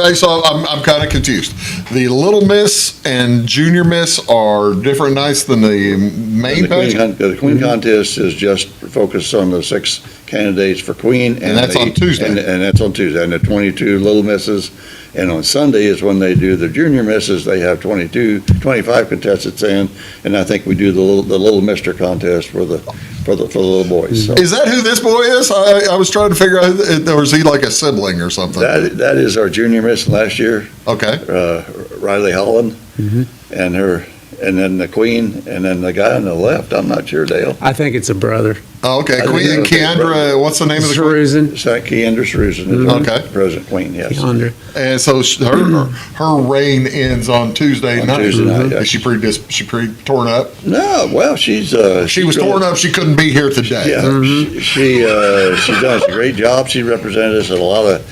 [SPEAKER 1] right, so I'm kind of confused. The Little Miss and Junior Miss are different nights than the main
[SPEAKER 2] The
[SPEAKER 1] pageant?
[SPEAKER 2] The Queen Contest is just focused on the 6 candidates for Queen.
[SPEAKER 1] And that's on Tuesday.
[SPEAKER 2] And that's on Tuesday, and the 22 Little Misses. And on Sunday is when they do the Junior Misses. They have 25 contestants in, and I think we do the Little Mister contest for the little boys. So
[SPEAKER 1] Is that who this boy is? I was trying to figure out, or is he like a sibling or something?
[SPEAKER 2] that is our Junior Miss last year,
[SPEAKER 1] Okay.
[SPEAKER 2] Riley Holland, and then the Queen, and then the guy on the left, I'm not sure, Dale.
[SPEAKER 3] I think it's a brother.
[SPEAKER 1] Oh, okay.
[SPEAKER 2] I
[SPEAKER 1] Queen
[SPEAKER 2] didn't know.
[SPEAKER 1] Keandra, what's the name of the queen?
[SPEAKER 3] Jerusalem.
[SPEAKER 2] Keandra Srusen is
[SPEAKER 1] Okay.
[SPEAKER 2] President Queen, yes.
[SPEAKER 3] Keandra.
[SPEAKER 1] And so her reign ends on Tuesday
[SPEAKER 2] On
[SPEAKER 1] night.
[SPEAKER 2] Tuesday night, yes.
[SPEAKER 1] Is she pretty torn up?
[SPEAKER 2] No, well, she's
[SPEAKER 1] She was torn up. She couldn't be here today.
[SPEAKER 2] Yeah, she does a great job. She represented us at a lot of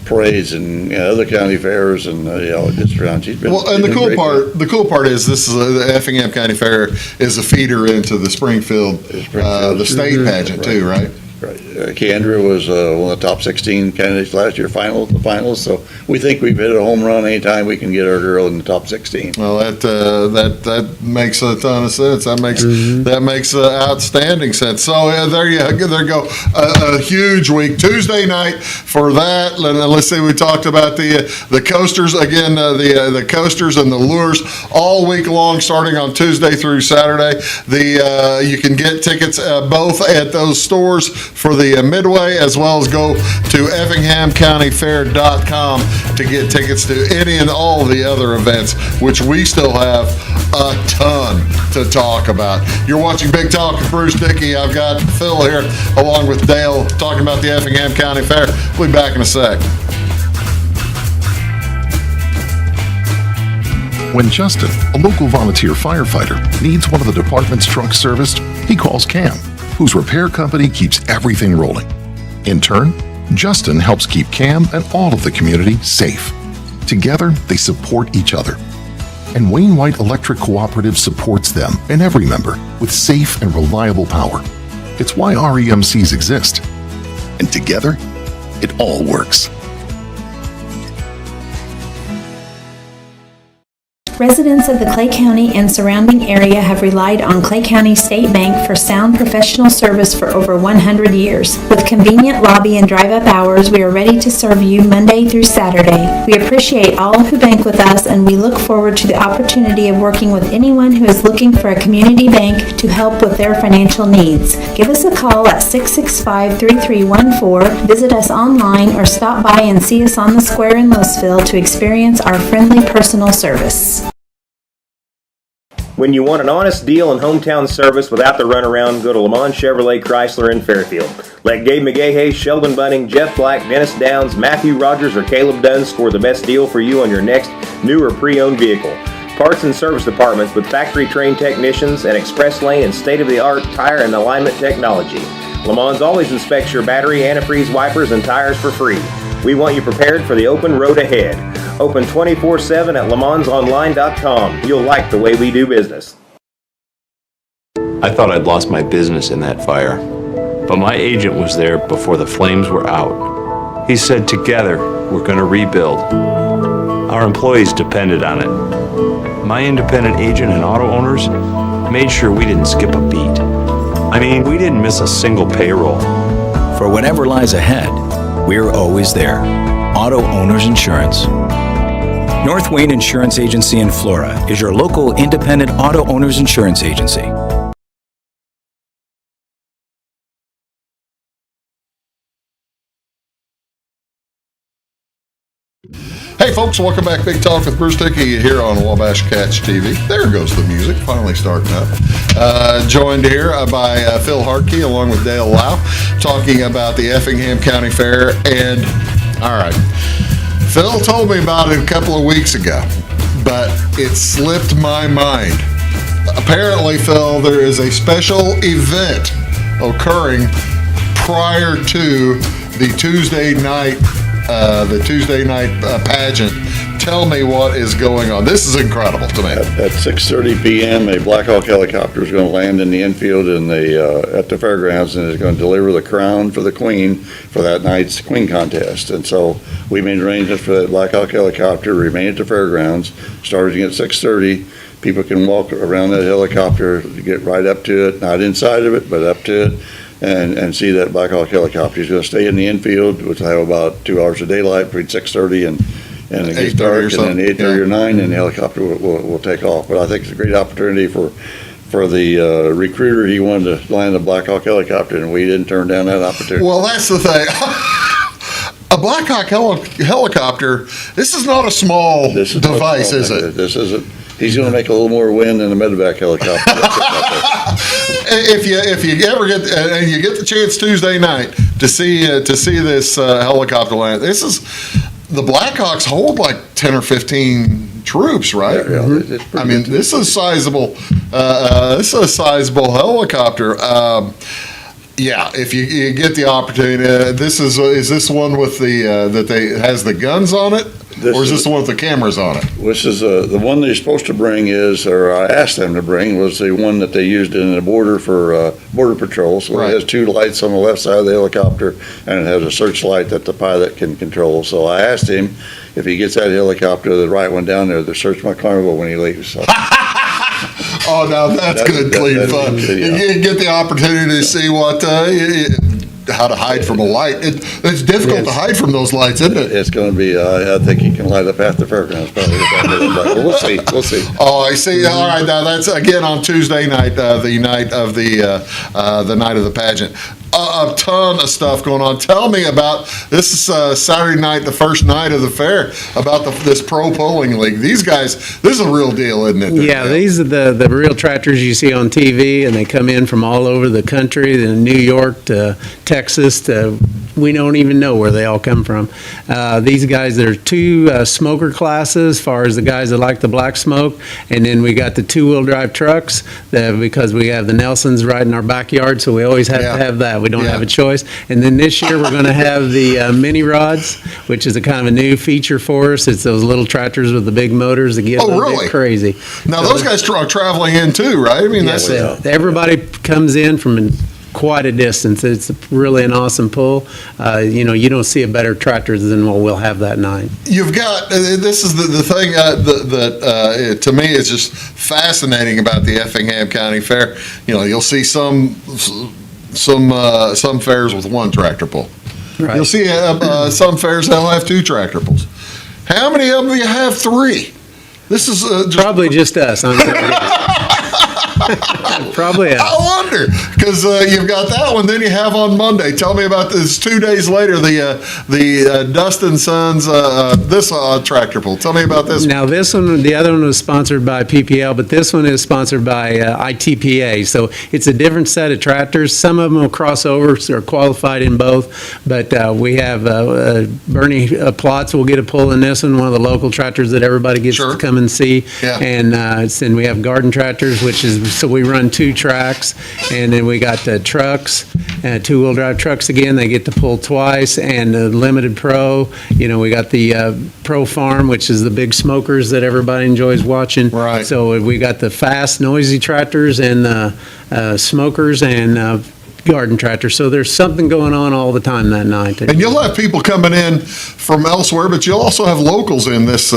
[SPEAKER 2] parades and other county fairs and just around. She's been.
[SPEAKER 1] Well, and the cool part is this is the Effingham County Fair is a feeder into the Springfield, the state pageant too, right?
[SPEAKER 2] Right. Keandra was one of the top 16 candidates last year, the finals. So we think we've hit a home run anytime we can get our girl in the top 16.
[SPEAKER 1] Well, that makes a ton of sense. That makes outstanding sense. So there you go. A huge week Tuesday night for that. Let's see. We talked about the coasters again. The coasters and the lures all week long, starting on Tuesday through Saturday. You can get tickets both at those stores for the Midway, as well as go to EffinghamCountyFair.com to get tickets to any and all the other events, which we still have a ton to talk about. You're watching Big Talk with Bruce Dickey. I've got Phil here along with Dale talking about the Effingham County Fair. We'll be back in a sec.
[SPEAKER 10] When Justin, a local volunteer firefighter, needs one of the department's trucks serviced, he calls Cam, whose repair company keeps everything rolling. In turn, Justin helps keep Cam and all of the community safe. Together, they support each other. And Wayne White Electric Cooperative supports them and every member with safe and reliable power. It's why REMCs exist. And together, it all works.
[SPEAKER 11] Residents of the Clay County and surrounding area have relied on Clay County State Bank for sound professional service for over 100 years. With convenient lobby and drive-up hours, we are ready to serve you Monday through Saturday. We appreciate all who bank with us, and we look forward to the opportunity of working with anyone who is looking for a community bank to help with their financial needs. Give us a call at 665-3314, visit us online, or stop by and see us on the square in Louisville to experience our friendly personal service.
[SPEAKER 4] When you want an honest deal and hometown service without the runaround, go to Lamont Chevrolet Chrysler in Fairfield. Let Gabe McGahey, Sheldon Bunning, Jeff Black, Dennis Downs, Matthew Rogers, or Caleb Dunn score the best deal for you on your next new or pre-owned vehicle. Parts and service departments with factory-trained technicians and express lane and state-of-the-art tire and alignment technology. Lamont always inspects your battery, antifreeze, wipers, and tires for free. We want you prepared for the open road ahead. Open 24/7 at LeMansOnline.com. You'll like the way we do business.
[SPEAKER 12] I thought I'd lost my business in that fire, but my agent was there before the flames were out. He said, "Together, we're going to rebuild." Our employees depended on it. My independent agent and auto owners made sure we didn't skip a beat. I mean, we didn't miss a single payroll.
[SPEAKER 13] For whatever lies ahead, we're always there. Auto Owners Insurance. North Wayne Insurance Agency in Flora is your local independent auto owners insurance agency.
[SPEAKER 1] folks, welcome back. Big Talk with Bruce Dickey here on Wabash Catch TV. There goes the music, finally starting up. Joined here by Phil Hartke along with Dale Laue, talking about the Effingham County Fair. And, all right, Phil told me about it a couple of weeks ago, but it slipped my mind. Apparently, Phil, there is a special event occurring prior to the Tuesday night pageant. Tell me what is going on. This is incredible to me.
[SPEAKER 2] At 6:30 p.m., a Black Hawk helicopter is going to land in the infield at the fairgrounds and is going to deliver the crown for the Queen for that night's Queen contest. And so we made arrangements for that Black Hawk helicopter to remain at the fairgrounds, starting at 6:30. People can walk around that helicopter, get right up to it, not inside of it, but up to it, and see that Black Hawk helicopter. He's going to stay in the infield, which will have about 2 hours of daylight between 6:30 and it gets dark, and then 8:30 or 9, and the helicopter will take off. But I think it's a great opportunity for the recruiter. He wanted to land a Black Hawk helicopter, and we didn't turn down that opportunity.
[SPEAKER 1] Well, that's the thing. A Black Hawk helicopter, this is not a small device, is it?
[SPEAKER 2] This isn't. He's going to make a little more wind than a medevac helicopter.
[SPEAKER 1] If you ever get and you get the chance Tuesday night to see this helicopter land, this is the Blackhawks hold like 10 or 15 troops, right?
[SPEAKER 2] Yeah,
[SPEAKER 1] I mean, this is sizable. This is a sizable helicopter. Yeah, if you get the opportunity, is this one with the that has the guns on it? Or is this the one with the cameras on it?
[SPEAKER 2] This is the one they're supposed to bring or I asked them to bring, was the one that they used in the border for border patrol. So It has 2 lights on the left side of the helicopter, and it has a searchlight that the pilot can control. So I asked him if he gets that helicopter, the right one down there, to search my carnival when he leaves. So.
[SPEAKER 1] Oh, now that's good, clean fun. You get the opportunity to see what how to hide from a light. It's difficult to hide from those lights, isn't it?
[SPEAKER 2] It's going to be. I think you can light up half the fairgrounds probably. We'll see. We'll see.
[SPEAKER 1] Oh, I see. All right, now that's again on Tuesday night, the night of the night of the pageant. A ton of stuff going on. Tell me about this. Is Saturday night, the first night of the fair, about this pro polling league. These guys, this is a real deal, isn't it?
[SPEAKER 3] Yeah, these are the real tractors you see on TV, and they come in from all over the country, in New York to Texas to we don't even know where they all come from. These guys, there are 2 smoker classes as far as the guys that like the black smoke, and then we got the 2-wheel drive trucks because we have the Nelsons right in our backyard, so we always have to have that. We don't have a choice. And then this year we're going to have the mini rods, which is a kind of a new feature for us. It's those little tractors with the big motors that get a little bit crazy.
[SPEAKER 1] Now those guys are traveling in too, right? I mean,
[SPEAKER 3] yes, everybody comes in from quite a distance. It's really an awesome pull. You don't see a better tractor than what we'll have that night.
[SPEAKER 1] You've got, this is the thing that to me is just fascinating about the Effingham County Fair. You'll see some fairs with 1 tractor pull.
[SPEAKER 3] Right.
[SPEAKER 1] You'll see some fairs that'll have 2 tractor pulls. How many of them do you have 3? This is
[SPEAKER 3] probably just us. Probably.
[SPEAKER 1] I wonder, because you've got that one. Then you have on Monday. Tell me about this. 2 days later, the Dustin Sons this tractor pull. Tell me about this.
[SPEAKER 3] Now this one, the other one was sponsored by PPL, but this one is sponsored by ITPA. So it's a different set of tractors. Some of them will cross over, so are qualified in both. But we have Bernie Plotz will get a pull in this one. One of the local tractors that everybody gets to come and see.
[SPEAKER 1] Yeah.
[SPEAKER 3] And then we have Garden Tractors, which is. So we run 2 tracks, and then we got the trucks, 2-wheel drive trucks again. They get to pull twice, and the Limited Pro. We got the Pro Farm, which is the big smokers that everybody enjoys watching.
[SPEAKER 1] Right.
[SPEAKER 3] So we got the fast, noisy tractors and smokers and garden tractor. So there's something going on all the time that night.
[SPEAKER 1] And you'll have people coming in from elsewhere, but you'll also have locals in this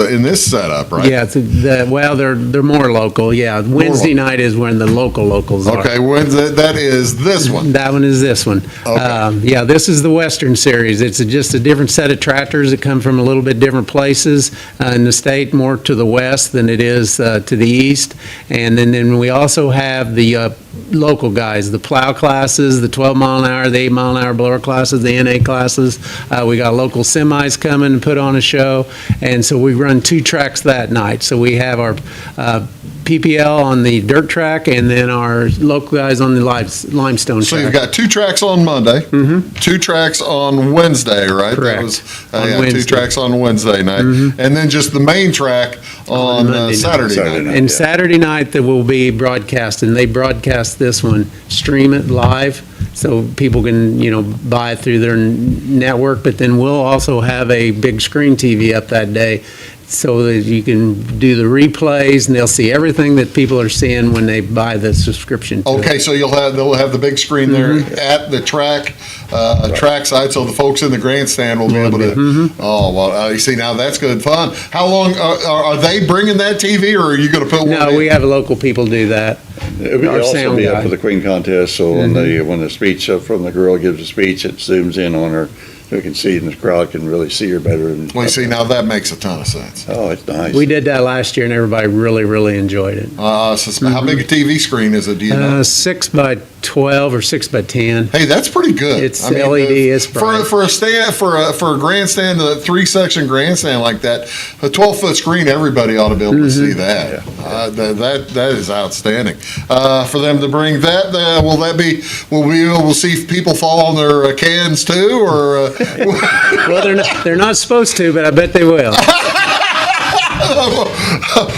[SPEAKER 1] setup, right?
[SPEAKER 3] Yeah, they're more local. Yeah, Wednesday night is when the locals are.
[SPEAKER 1] Okay, that is this one.
[SPEAKER 3] That one is this one.
[SPEAKER 1] Okay.
[SPEAKER 3] This is the Western Series. It's just a different set of tractors that come from a little bit different places in the state, more to the west than it is to the east. And then we also have the local guys, the plow classes, the 12 mile an hour, the 8 mile an hour blower classes, the NA classes. We got local semis coming and put on a show. And so we run 2 tracks that night. So we have our PPL on the dirt track and then our local guys on the limestone
[SPEAKER 1] So
[SPEAKER 3] track.
[SPEAKER 1] you've got 2 tracks on Monday, 2 tracks on Wednesday, right?
[SPEAKER 3] Correct.
[SPEAKER 1] That was,
[SPEAKER 3] On
[SPEAKER 1] 2
[SPEAKER 3] Wednesday.
[SPEAKER 1] tracks on Wednesday night, and then just the main track on
[SPEAKER 3] Monday night.
[SPEAKER 1] Saturday night.
[SPEAKER 3] And Saturday night, that will be broadcast, and they broadcast this one, stream it live, so people can, buy it through their network, but then we'll also have a big screen TV up that day, so that you can do the replays, and they'll see everything that people are seeing when they buy the subscription. to it.
[SPEAKER 1] Okay, so they'll have the big screen there at the track side, so the folks in the grandstand will be able to. Oh well, you see, now that's good fun. How long are they bringing that TV, or are you going to put one?
[SPEAKER 3] No, we have local people do that.
[SPEAKER 2] It will
[SPEAKER 3] Our
[SPEAKER 2] also
[SPEAKER 3] sound
[SPEAKER 2] be
[SPEAKER 3] guy.
[SPEAKER 2] up for the Queen contest, so when the speech from the girl gives a speech, it zooms in on her. We can see, and the crowd can really see her better.
[SPEAKER 1] Well, you see, now that makes a ton of sense.
[SPEAKER 2] Oh, it's nice.
[SPEAKER 3] We did that last year, and everybody really, really enjoyed it.
[SPEAKER 1] So how big a TV screen is it? Do you know?
[SPEAKER 3] 6 by 12 or 6 by 10.
[SPEAKER 1] Hey, that's pretty good.
[SPEAKER 3] It's LED, it's bright.
[SPEAKER 1] for a grandstand, a 3-section grandstand like that, a 12-foot screen. Everybody ought to be able to see that. That is outstanding. For them to bring that, will we be able to see people fall on their cans too, or?
[SPEAKER 3] Well, they're not supposed to, but I bet they will.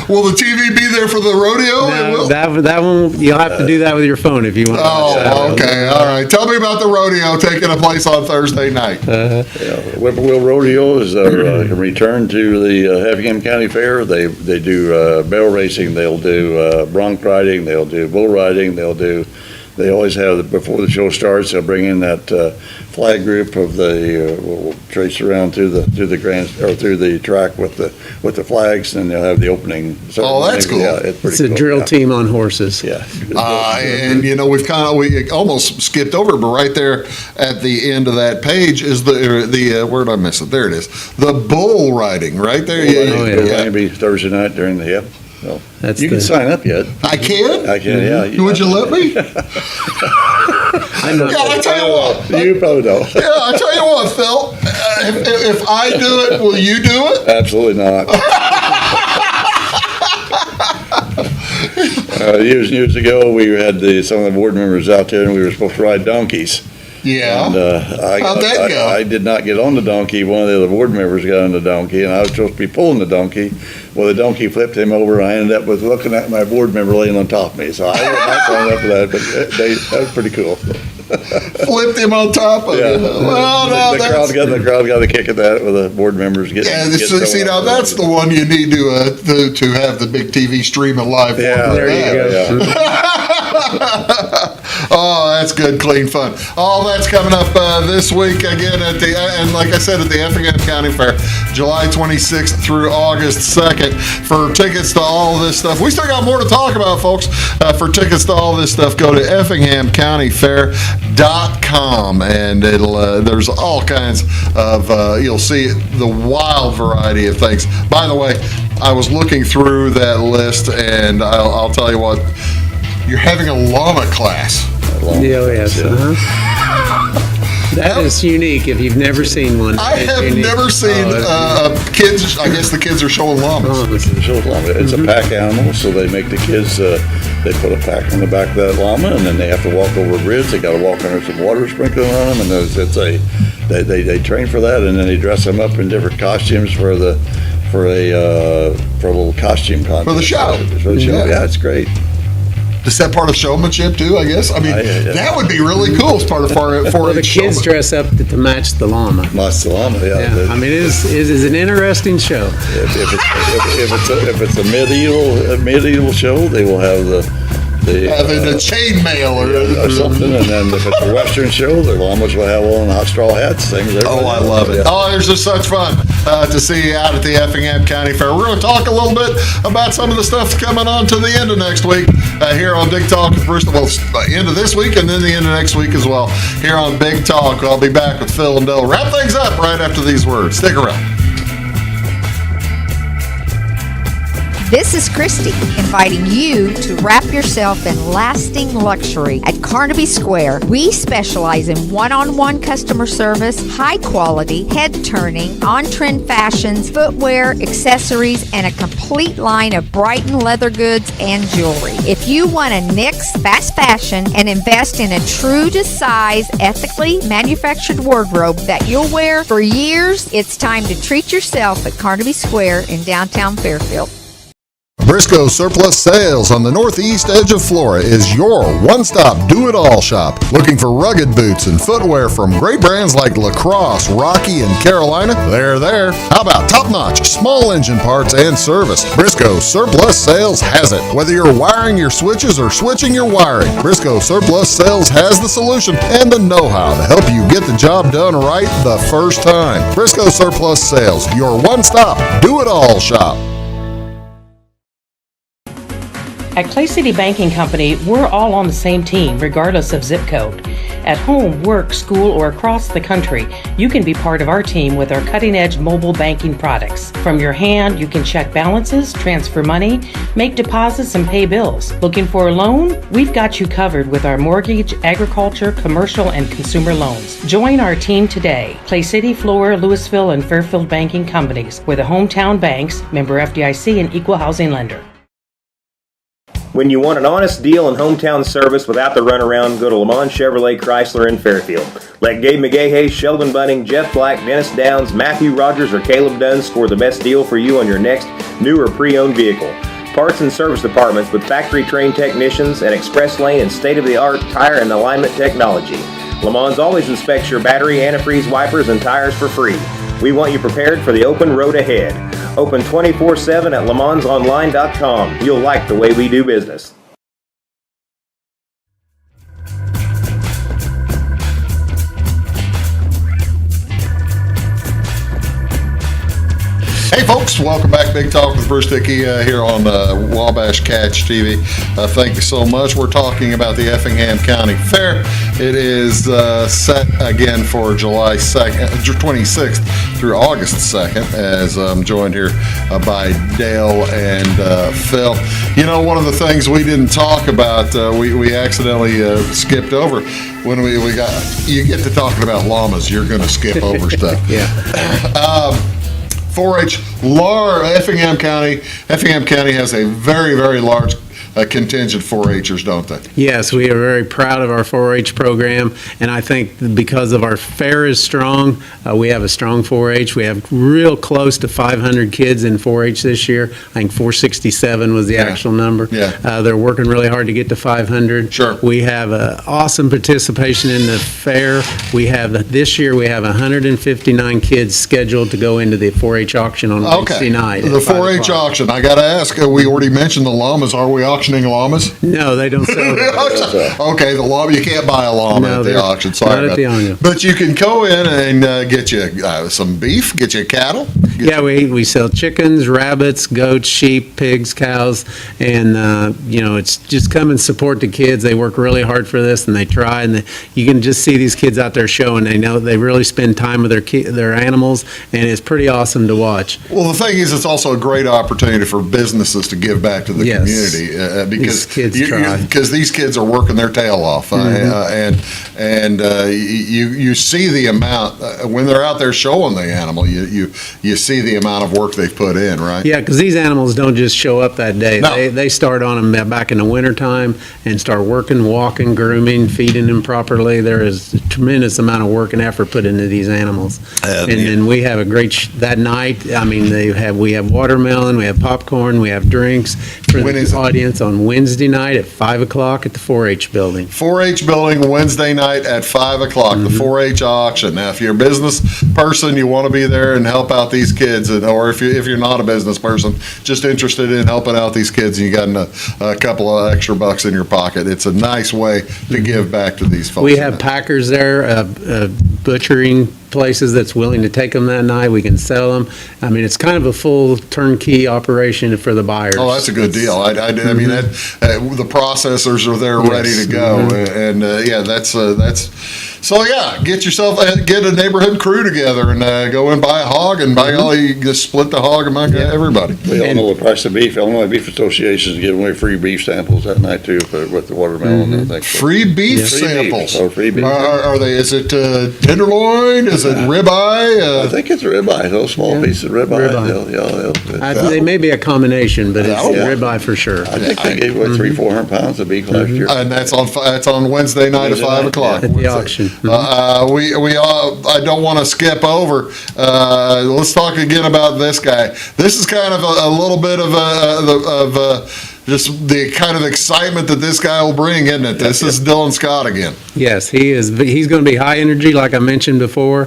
[SPEAKER 1] Will the TV be there for the rodeo? It will?
[SPEAKER 3] That one, you'll have to do that with your phone if you want to watch that.
[SPEAKER 1] Oh, okay, all right. Tell me about the rodeo taking place on Thursday night.
[SPEAKER 2] Whippoorwill Rodeo is a return to the Effingham County Fair. They do barrel racing, they'll do bronc riding, they'll do bull riding, they always have, before the show starts, they'll bring in that flag group of we'll trace around through the track with the flags, and they'll have the opening ceremony.
[SPEAKER 1] Oh, that's cool.
[SPEAKER 2] Yeah, it's pretty
[SPEAKER 3] It's a
[SPEAKER 2] cool.
[SPEAKER 3] drill team on horses.
[SPEAKER 2] Yeah.
[SPEAKER 1] And we almost skipped over, but right there at the end of that page is the where did I miss it? There it is. The bull riding right there.
[SPEAKER 2] It'll be Thursday night during the No. You can sign up yet.
[SPEAKER 1] I can?
[SPEAKER 2] I can, yeah.
[SPEAKER 1] Would you let me? I tell you what.
[SPEAKER 2] You probably don't.
[SPEAKER 1] Yeah, I tell you what, Phil. If I do it, will you do it?
[SPEAKER 2] Absolutely not. Years ago, we had some of the board members out there, and we were supposed to ride donkeys.
[SPEAKER 1] Yeah.
[SPEAKER 2] And
[SPEAKER 1] How'd that go?
[SPEAKER 2] I did not get on the donkey. One of the other board members got on the donkey, and I was supposed to be pulling the donkey. Well, the donkey flipped him over, and I ended up with looking at my board member laying on top of me. So I was not going up for that, but that was pretty cool.
[SPEAKER 1] Flipped him on top of
[SPEAKER 2] Yeah.
[SPEAKER 1] you. Well, no,
[SPEAKER 2] the crowd got a kick at that with the board members getting.
[SPEAKER 1] Yeah, see, now that's the one you need to have the big TV streaming live.
[SPEAKER 2] Yeah,
[SPEAKER 3] There you go.
[SPEAKER 1] Oh, that's good, clean fun. All that's coming up this week again and like I said, at the Effingham County Fair, July 26th through August 2nd. For tickets to all of this stuff, we still got more to talk about, folks. For tickets to all this stuff, go to EffinghamCountyFair.com, and there's all kinds of you'll see the wild variety of things. By the way, I was looking through that list, and I'll tell you what. You're having a llama class.
[SPEAKER 3] Yes. That is unique if you've never seen one.
[SPEAKER 1] I have never seen kids. I guess the kids are showing llamas.
[SPEAKER 2] It's a pack animal, so they make the kids. They put a pack on the back of that llama, and then they have to walk over a bridge. They got to walk under some water sprinkling on them, and they train for that, and then they dress them up in different costumes for a little costume contest.
[SPEAKER 1] For the show.
[SPEAKER 2] Yeah, it's great.
[SPEAKER 1] Is that part of showmanship too? I guess. I mean, that would be really cool as part of
[SPEAKER 3] Well, the kids dress up to match the llama.
[SPEAKER 2] Match the llama, yeah.
[SPEAKER 3] I mean, it is an interesting show.
[SPEAKER 2] If it's a medieval show, they will have the
[SPEAKER 1] chainmail
[SPEAKER 2] or something, and then if it's a Western show, the llamas will have on hot straw hats. Same as everybody
[SPEAKER 1] I
[SPEAKER 2] else.
[SPEAKER 1] love it.
[SPEAKER 2] Yeah.
[SPEAKER 1] Oh, there's just such fun to see you out at the Effingham County Fair. We're going to talk a little bit about some of the stuff coming on to the end of next week here on Big Talk with Bruce. Well, end of this week and then the end of next week as well here on Big Talk. I'll be back with Phil and Dale. Wrap things up right after these words. Stick around.
[SPEAKER 14] This is Christy, inviting you to wrap yourself in lasting luxury at Carnaby Square. We specialize in one-on-one customer service, high quality, head-turning, on-trend fashions, footwear, accessories, and a complete line of Brighton leather goods and jewelry. If you want to nix fast fashion and invest in a true-to-size, ethically manufactured wardrobe that you'll wear for years, it's time to treat yourself at Carnaby Square in downtown Fairfield.
[SPEAKER 1] Briscoe Surplus Sales on the northeast edge of Flora is your one-stop do-it-all shop. Looking for rugged boots and footwear from great brands like Lacrosse, Rocky, and Carolina? They're there. How about top-notch small engine parts and service? Briscoe Surplus Sales has it. Whether you're wiring your switches or switching your wiring, Briscoe Surplus Sales has the solution and the know-how to help you get the job done right the first time. Briscoe Surplus Sales, your one-stop do-it-all shop.
[SPEAKER 15] At Clay City Banking Company, we're all on the same team, regardless of zip code. At home, work, school, or across the country, you can be part of our team with our cutting-edge mobile banking products. From your hand, you can check balances, transfer money, make deposits, and pay bills. Looking for a loan? We've got you covered with our mortgage, agriculture, commercial, and consumer loans. Join our team today. Clay City, Flora, Louisville, and Fairfield Banking Companies. We're the hometown banks, member FDIC, and equal housing lender.
[SPEAKER 4] When you want an honest deal and hometown service without the runaround, go to Lamont Chevrolet Chrysler in Fairfield. Let Gabe McGahey, Sheldon Bunning, Jeff Black, Dennis Downs, Matthew Rogers, or Caleb Dunn score the best deal for you on your next new or pre-owned vehicle. Parts and service departments with factory-trained technicians and express lane and state-of-the-art tire and alignment technology. Lamont's always inspects your battery, antifreeze, wipers, and tires for free. We want you prepared for the open road ahead. Open 24/7 at LaMonsOnline.com. You'll like the way we do business.
[SPEAKER 1] Hey folks, welcome back. Big Talk with Bruce Dickey here on Wabash Catch TV. Thank you so much. We're talking about the Effingham County Fair. It is set again for July 2nd, 26th through August 2nd, as I'm joined here by Dale and Phil. You know, one of the things we didn't talk about, we accidentally skipped over. When we got, you get to talking about llamas, you're going to skip over stuff.
[SPEAKER 3] Yeah.
[SPEAKER 1] 4-H, Effingham County has a very, very large contingent 4-Hers, don't they?
[SPEAKER 3] Yes, we are very proud of our 4-H program, and I think because of our fair is strong, we have a strong 4-H. We have real close to 500 kids in 4-H this year. I think 467 was the actual number.
[SPEAKER 1] Yeah.
[SPEAKER 3] They're working really hard to get to 500.
[SPEAKER 1] Sure.
[SPEAKER 3] We have awesome participation in the fair. This year we have 159 kids scheduled to go into the 4-H auction on Wednesday night.
[SPEAKER 1] The 4-H auction. I got to ask, we already mentioned the llamas. Are we auctioning llamas?
[SPEAKER 3] No, they don't sell them.
[SPEAKER 1] Okay, the llama, you can't buy a llama at the auction. Sorry
[SPEAKER 3] not at the auction.
[SPEAKER 1] But you can go in and get you some beef, get you cattle.
[SPEAKER 3] We sell chickens, rabbits, goats, sheep, pigs, cows, and it's just come and support the kids. They work really hard for this, and they try, and you can just see these kids out there showing. They know they really spend time with their animals, and it's pretty awesome to watch.
[SPEAKER 1] Well, the thing is, it's also a great opportunity for businesses to give back to the community because these kids are working their tail off, and you see the amount when they're out there showing the animal. You see the amount of work they've put in, right?
[SPEAKER 3] Yeah, because these animals don't just show up that day.
[SPEAKER 1] No.
[SPEAKER 3] They start on them back in the wintertime and start working, walking, grooming, feeding them properly. There is a tremendous amount of work and effort put into these animals. And then we have a great that night. I mean, we have watermelon, we have popcorn, we have drinks for the audience on Wednesday night at 5 o'clock at the 4-H building.
[SPEAKER 1] 4-H building Wednesday night at 5 o'clock. The 4-H auction. Now, if you're a business person, you want to be there and help out these kids, or if you're not a business person, just interested in helping out these kids, and you got a couple of extra bucks in your pocket, it's a nice way to give back to these folks.
[SPEAKER 3] We have packers there, butchering places that's willing to take them that night. We can sell them. I mean, it's kind of a full turnkey operation for the buyers.
[SPEAKER 1] Oh, that's a good deal. I mean, the processors are there ready to go, and that's So yeah, get a neighborhood crew together and go and buy a hog, and by golly, you just split the hog among everybody.
[SPEAKER 2] We all know the price of beef. Illinois Beef Association is giving away free beef samples that night too with the watermelon and things.
[SPEAKER 1] Free beef samples.
[SPEAKER 2] Free beef.
[SPEAKER 1] Are they? Is it tenderloin? Is it ribeye?
[SPEAKER 2] I think it's ribeye. Those small pieces of ribeye.
[SPEAKER 3] They may be a combination, but it's ribeye for sure.
[SPEAKER 2] I think they gave away 300-400 pounds of beef last year.
[SPEAKER 1] And that's on Wednesday night at 5 o'clock
[SPEAKER 3] at the auction.
[SPEAKER 1] I don't want to skip over. Let's talk again about this guy. This is kind of a little bit of just the kind of excitement that this guy will bring, isn't it? This is Dylan Scott again.
[SPEAKER 3] Yes, he is. He's going to be high energy, like I mentioned before.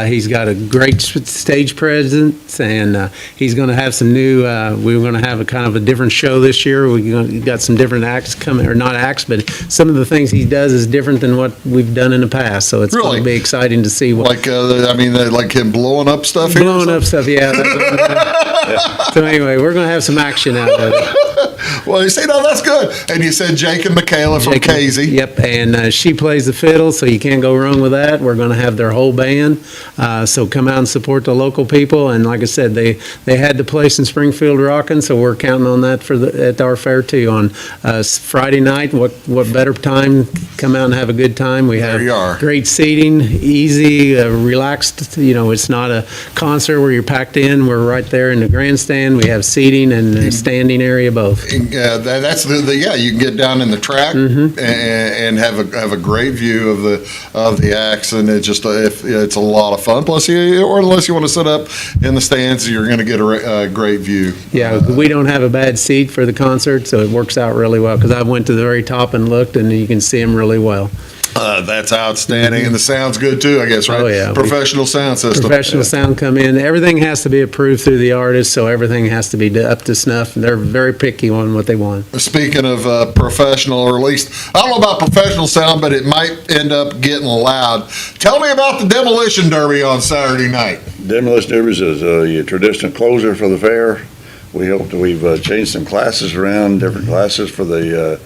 [SPEAKER 3] He's got a great stage presence, and he's going to have some new. We're going to have a kind of a different show this year. We got some different acts coming, or not acts, but some of the things he does is different than what we've done in the past. So it's going to be exciting to see what.
[SPEAKER 1] Like him blowing up stuff.
[SPEAKER 3] Blowing up stuff, yeah. So anyway, we're going to have some action out of it.
[SPEAKER 1] Well, you see, no, that's good. And you said Jake and Michaela from Casey.
[SPEAKER 3] Yep, and she plays the fiddle, so you can't go wrong with that. We're going to have their whole band, so come out and support the local people. And like I said, they had the place in Springfield rocking, so we're counting on that at our fair too on Friday night. What better time? Come out and have a good time. We have great seating, easy, relaxed. It's not a concert where you're packed in. We're right there in the grandstand. We have seating and a standing area both.
[SPEAKER 1] That's you can get down in the track and have a great view of the acts, and it's a lot of fun. Plus, unless you want to sit up in the stands, you're going to get a great view.
[SPEAKER 3] Yeah, we don't have a bad seat for the concert, so it works out really well. Because I went to the very top and looked, and you can see them really well.
[SPEAKER 1] That's outstanding, and the sound's good too, I guess, right?
[SPEAKER 3] Oh yeah,
[SPEAKER 1] professional sound system.
[SPEAKER 3] Professional sound come in. Everything has to be approved through the artist, so everything has to be up to snuff. They're very picky on what they want.
[SPEAKER 1] Speaking of professional, or at least I don't know about professional sound, but it might end up getting loud. Tell me about the Demolition Derby on Saturday night.
[SPEAKER 2] Demolition Derby is a traditional closer for the fair. We've changed some classes around, different classes for the.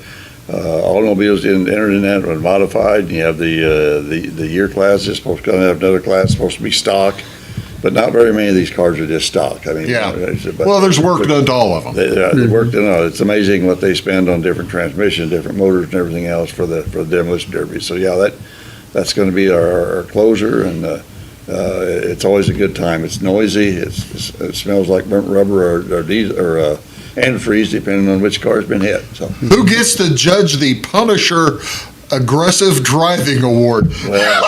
[SPEAKER 2] Automobiles entered in that and modified. You have the year class is supposed to have another class supposed to be stock, but not very many of these cars are just stock. I mean,
[SPEAKER 1] well, there's work done to all of them.
[SPEAKER 2] They work done. It's amazing what they spend on different transmissions, different motors, and everything else for the Demolition Derby. So that's going to be our closer, and it's always a good time. It's noisy. It smells like burnt rubber or diesel or antifreeze, depending on which car's been hit. So,
[SPEAKER 1] who gets to judge the Punisher Aggressive Driving Award?
[SPEAKER 2] Well,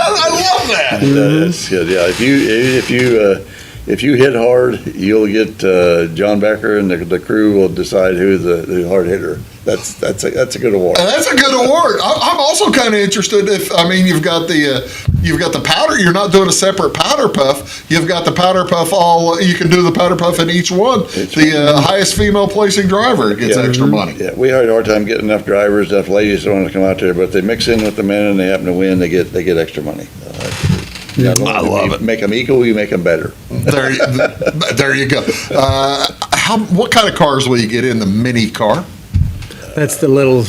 [SPEAKER 1] I love that.
[SPEAKER 2] That's good. Yeah, if you hit hard, you'll get John Becker, and the crew will decide who's the hard hitter. That's a good award.
[SPEAKER 1] That's a good award. I'm also kind of interested you've got the powder. You're not doing a separate powder puff. You've got the powder puff you can do the powder puff in each one. The highest female placing driver gets extra money.
[SPEAKER 2] Yeah, we had a hard time getting enough drivers, enough ladies don't want to come out there, but they mix in with the men and they happen to win. They get extra money.
[SPEAKER 1] I love it.
[SPEAKER 2] Make them equal, you make them better.
[SPEAKER 1] There you go. What kind of cars will you get in the mini car?
[SPEAKER 3] That's the little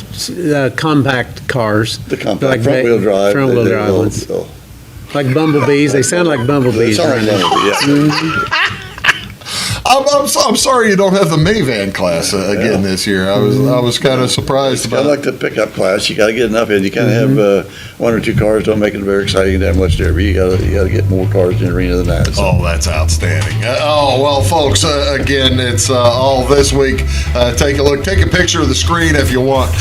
[SPEAKER 3] compact cars.
[SPEAKER 2] The compact front-wheel drive.
[SPEAKER 3] Front-wheel drive ones. Like bumblebees. They sound like bumblebees.
[SPEAKER 2] They sound like bumblebees, yeah.
[SPEAKER 1] I'm sorry you don't have the minivan class again this year. I was kind of surprised about it.
[SPEAKER 2] It's kind of like the pickup class. You got to get enough in. You kind of have one or two cars. Don't make it very exciting that much derby. You got to get more cars in the arena than that. So.
[SPEAKER 1] Oh, that's outstanding. Well, folks, again, it's all this week. Take a look. Take a picture of the screen if you want.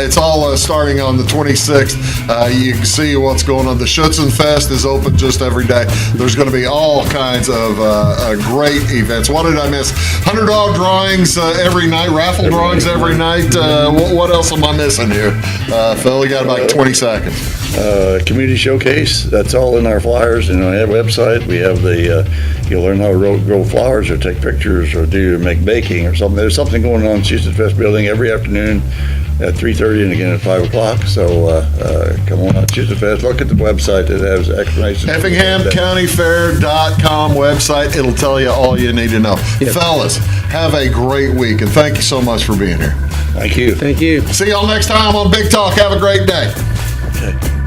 [SPEAKER 1] It's all starting on the 26th. You can see what's going on. The Schutzen Fest is open just every day. There's going to be all kinds of great events. What did I miss? $100 drawings every night, raffle drawings every night. What else am I missing here? Phil, you got about 20 seconds.
[SPEAKER 2] Community showcase, that's all in our flyers and on our website. We have you'll learn how to grow flowers or take pictures or make baking or something. There's something going on in Schutzen Fest building every afternoon at 3:30 and again at 5 o'clock. So come on out, Schutzen Fest. Look at the website. It has explanations.
[SPEAKER 1] Effingham County Fair.com website. It'll tell you all you need to know. Yep. Fellas, have a great week, and thank you so much for being here.
[SPEAKER 2] Thank you.
[SPEAKER 3] Thank you.
[SPEAKER 1] See y'all next time on Big Talk. Have a great day.
[SPEAKER 16] Okay.